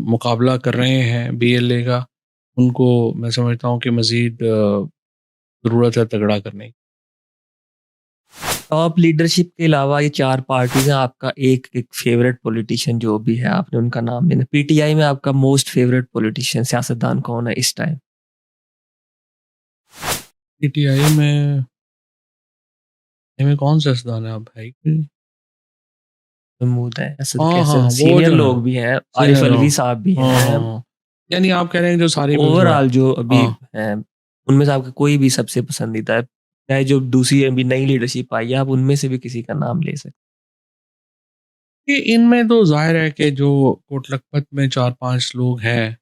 मुकाबला कर रहे हैं बीएलए का, उनको मैं समझता हूँ कि मज़ीद ज़रूरत है तगड़ा करने की। टॉप लीडरशिप के अलावा ये 4 पार्टीज़ हैं, आपका एक फेवरेट पॉलिटिशियन जो भी है, आपने उनका नाम लेना। पीटीआई में आपका मोस्ट फेवरेट पॉलिटिशियन सियासतदान कौन है इस टाइम? पीटीआई में कौन सा सियासतदान है आप है ही कोई नहीं। महमूद हैं, असद हाँ, कैसर, हाँ, वो सीनियर जो है, लोग भी हैं, आरिफ सीनियर अलवी हाँ, साहब भी हाँ, हैं। हाँ, हाँ। यानी आप कह रहे हैं जो सारी में जो है ओवरऑल जो अभी हाँ। हैं, उनमें से आपका कोई भी सबसे पसंदीदा है, चाहे जो दूसरी अभी नई लीडरशिप आई है, आप उनमें से भी किसी का नाम ले सकते कि इनमें तो ज़ाहिर है कि जो कोट लखपत में 4-5 लोग हैं,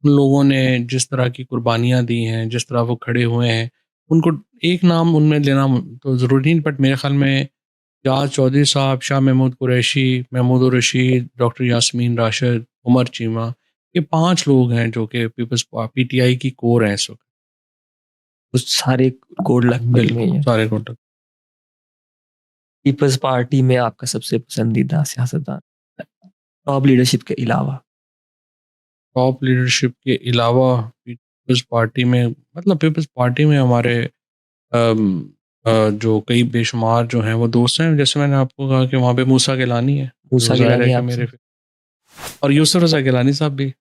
उन लोगों ने जिस तरह की कुर्बानियाँ दी हैं, जिस तरह वो खड़े हुए हैं, उनको एक नाम उनमें लेना तो ज़रूरी नहीं, बट मेरे ख़्याल में जाज चौधरी साहब, शाह महमूद कुरैशी, महमूद रशीद, डॉक्टर यास्मीन राशिद, उमर चीमा, ये 5 लोग हैं जो कि पीटीआई की कोर हैं इस वक़्त। वो सारे कोड लखपत में ही बिल्कुल, हैं। सारे कोट पीपल्स पार्टी में आपका सबसे पसंदीदा सियासतदान, टॉप लीडरशिप के अलावा? टॉप लीडरशिप के अलावा पीपल्स पार्टी में, मतलब पीपल्स पार्टी में हमारे अम, जो कई बेशुमार जो हैं वो दोस्त हैं। जैसे मैंने आपको कहा कि वहाँ पे मूसा गिलानी है, जो मूसा ज़ाहिर है गिलानी कि आपसे, मेरे और यूसुफ रज़ा गिलानी साहब भी,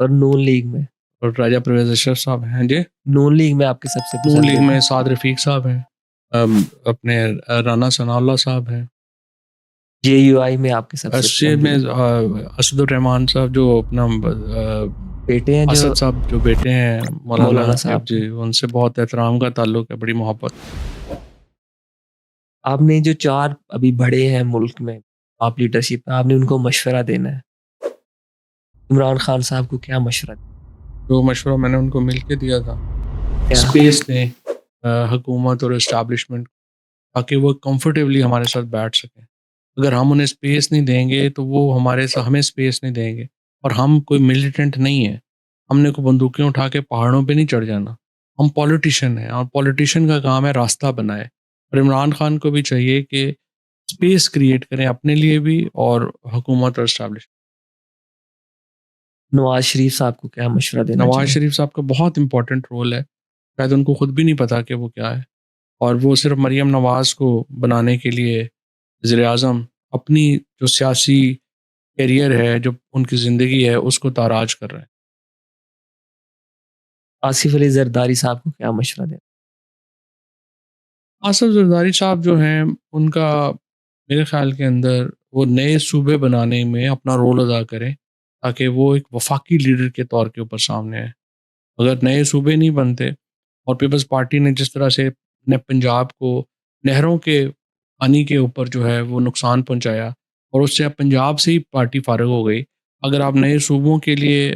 और नून लीग में? और राजा परवेज़ अशरफ साहब हैं जी। नून लीग में आपके सबसे नून लीग में पसंदीदा? साद रफ़ीक साहब हैं। अपने राना सनाउल्लाह साहब हैं। जेयूआई में आपके सबसे एसजे में पसंदीदा असदुर्रहमान साहब जो अपना बेटे हैं जो असद साहब जो बेटे हैं मौलाना मौलाना ऐब साहब जी, के? उनसे बहुत एहतराम का ताल्लुक है, बड़ी मोहब्बत। आपने जो 4 अभी बड़े हैं मुल्क में, आप लीडरशिप में, आपने उनको मशवरा देना है। इमरान खान साहब को क्या मशवरा जो मशवरा मैंने उनको मिल के दिया था, क्या? स्पेस दें हुकूमत और एस्टेब्लिशमेंट, ताकि वो कंफर्टेबली हमारे साथ बैठ सकें। अगर हम उन्हें स्पेस नहीं देंगे तो वो हमें स्पेस नहीं देंगे, और हम कोई मिलिटेंट नहीं है। हमने कोई बंदूकें उठा के पहाड़ों पे नहीं चढ़ जाना। हम पॉलिटिशियन हैं और पॉलिटिशियन का काम है रास्ता बनाए। और इमरान खान को भी चाहिए कि स्पेस क्रिएट करें अपने लिए भी और हुकूमत और एस्टेब्लिश। नवाज़ शरीफ साहब को क्या मशवरा देना नवाज़ चाहेंगे? शरीफ साहब का बहुत इंपॉर्टेंट रोल है। शायद उनको खुद भी नहीं पता कि वो क्या है, और वो सिर्फ मरियम नवाज़ को बनाने के लिए वज़ीर-ए-आज़म अपनी जो सियासी करियर है, जो उनकी ज़िंदगी है, उसको ताराज कर रहे हैं। आसिफ अली ज़रदारी साहब को क्या मशवरा दें? आसिफ ज़रदारी साहब जो हैं, उनका मेरे ख़्याल के अंदर वो नए सूबे बनाने में अपना रोल अदा करें, ताकि वो एक वफ़ाकी लीडर के तौर के ऊपर सामने आएँ। अगर नए सूबे नहीं बनते, और पीपल्स पार्टी ने जिस तरह से अपने पंजाब को नहरों के पानी के ऊपर जो है वो नुकसान पहुंचाया, और उससे अब पंजाब से ही पार्टी फारग हो गई। अगर आप नए सूबों के लिए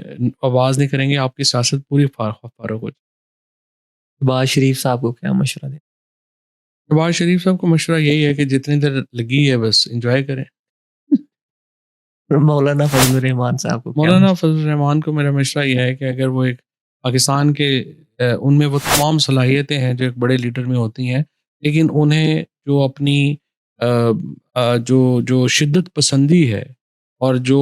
आवाज़ नहीं करेंगे, आपकी सियासत पूरी फारग हो जाए। शहबाज शरीफ साहब को क्या मशवरा दें? नवाज शरीफ साहब को मशवरा यही है कि जितनी देर लगी है बस इंजॉय करें। मौलाना फजल रहमान साहब को क्या मौलाना फजल रहमान को मेरा मशवरा ये है कि अगर वो एक पाकिस्तान के उनमें वो तमाम सलाहियतें हैं जो एक बड़े लीडर में होती हैं, लेकिन उन्हें जो अपनी जो जो शिद्दत पसंदी है और जो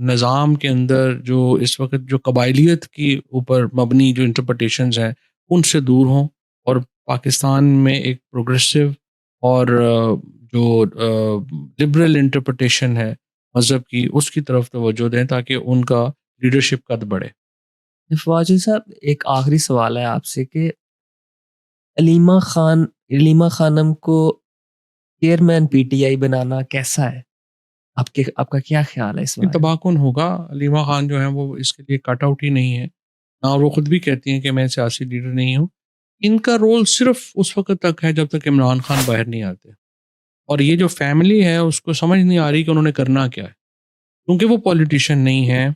निज़ाम के अंदर जो इस वक़्त जो कबाइलियत की ऊपर मबनी जो इंटरप्रिटेशंस हैं, उनसे दूर हों और पाकिस्तान में एक प्रोग्रेसिव और जो लिबरल इंटरप्रिटेशन है मज़हब की, उसकी तरफ तवज्जो दें ताकि उनका लीडरशिप कद बढ़े। वाजिद साहब, एक आखिरी सवाल है आपसे कि अलीमा खानम को चेयरमैन पीटीआई बनाना कैसा है? आपका क्या ख़्याल है इस ये बारे में? तबाहकुन होगा, अलीमा खान जो है वो इसके लिए कट आउट ही नहीं है। ना वो खुद भी कहती हैं कि मैं सियासी लीडर नहीं हूँ। इनका रोल सिर्फ़ उस वक़्त तक है जब तक इमरान खान बाहर नहीं आते और ये जो फ़ैमिली है उसको समझ नहीं आ रही कि उन्होंने करना क्या है। क्योंकि वो पॉलिटिशियन नहीं हैं,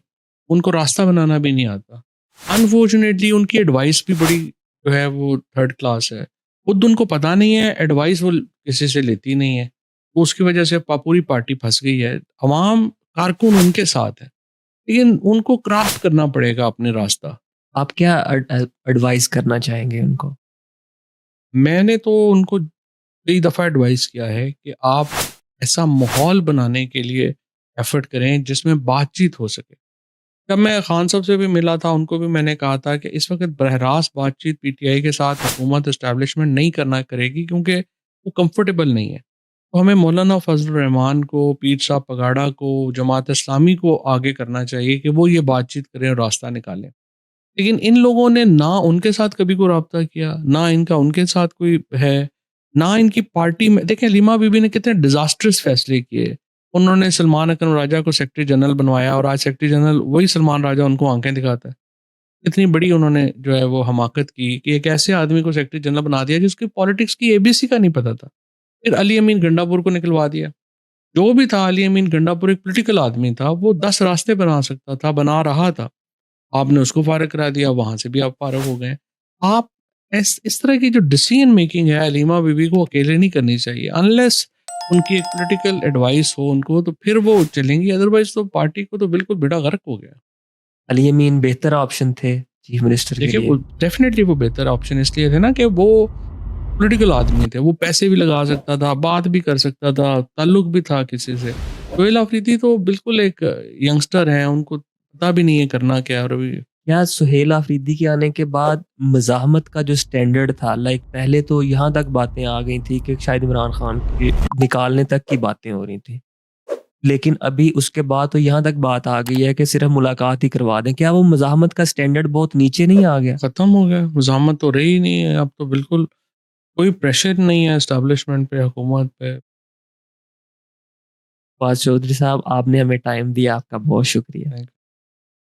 उनको रास्ता बनाना भी नहीं आता। अनफॉर्चुनेटली उनकी एडवाइस भी बड़ी जो है वो थर्ड क्लास है। खुद उनको पता नहीं है, एडवाइस वो किसी से लेती नहीं है। तो उसकी वजह से पूरी पार्टी फँस गई है। अवाम कारकुन उनके साथ है, लेकिन उनको क्राफ्ट करना पड़ेगा अपने रास्ता। आप क्या एडवाइस करना चाहेंगे उनको? मैंने तो उनको कई दफ़ा एडवाइस किया है कि आप ऐसा माहौल बनाने के लिए एफ़र्ट करें जिसमें बातचीत हो सके। जब मैं खान साहब से भी मिला था, उनको भी मैंने कहा था कि इस वक़्त बरह रास्त बातचीत पीटीआई के साथ हुकूमत एस्टेब्लिशमेंट नहीं करना करेगी क्योंकि वो कंफर्टेबल नहीं है। तो हमें मौलाना फजल रहमान को, पीर साहब पगाड़ा को, जमात इस्लामी को आगे करना चाहिए कि वो ये बातचीत करें और रास्ता निकालें। लेकिन इन लोगों ने ना उनके साथ कभी कोई राब्ता किया, ना इनका उनके साथ कोई है, ना इनकी पार्टी में देखें लीमा बीबी ने कितने डिज़ास्टर्स फ़ैसले किए। उन्होंने सलमान अकरम राजा को सेक्रेटरी जनरल बनवाया और आज सेक्रेटरी जनरल वही सलमान राजा उनको आँखें दिखाता है। इतनी बड़ी उन्होंने जो है वो हमाकत की कि एक ऐसे आदमी को सेक्रेटरी जनरल बना दिया जिसकी पॉलिटिक्स की एबीसी का नहीं पता था। फिर अली अमीन गंडापुर को निकलवा दिया। जो भी था अली अमीन गंडापुर एक पॉलिटिकल आदमी था, वो 10 रास्ते बना सकता था, बना रहा था। आपने उसको फ़ारिग करा दिया, वहाँ से भी आप फ़ारिग हो गए। आप इस तरह की जो डिसीज़न मेकिंग है हलीमा बीवी को अकेले नहीं करनी चाहिए अनलेस उनकी एक पॉलिटिकल एडवाइस हो उनको तो फिर वो चलेंगी, अदरवाइज़ तो पार्टी को तो बिल्कुल बेड़ा गर्क हो गया। अली अमीन बेहतर ऑप्शन थे चीफ मिनिस्टर के देखिए लिए। वो डेफ़िनेटली वो बेहतर ऑप्शन इसलिए थे ना कि वो पॉलिटिकल आदमी थे, वो पैसे भी लगा सकता था, बात भी कर सकता था, ताल्लुक भी था किसी से। सोहेल अफरीदी तो बिल्कुल एक यंगस्टर हैं, उनको पता भी नहीं है करना क्या है और अभी क्या सुहेल आफरीदी के आने के बाद मज़ाहमत का जो स्टैंडर्ड था, लाइक पहले तो यहाँ तक बातें आ गई थी कि शायद इमरान खान के निकालने तक की बातें हो रही थी। लेकिन अभी उसके बाद तो यहाँ तक बात आ गई है कि सिर्फ़ मुलाकात ही करवा दें। क्या वो मज़ाहमत का स्टैंडर्ड बहुत नीचे नहीं आ गया? खत्म हो गया, मुज़ाहमत तो रही ही नहीं है, अब तो बिल्कुल कोई प्रेशर नहीं है एस्टेब्लिशमेंट पे, हुकूमत पे। फवाद चौधरी साहब, आपने हमें टाइम दिया, आपका बहुत शुक्रिया। थैंक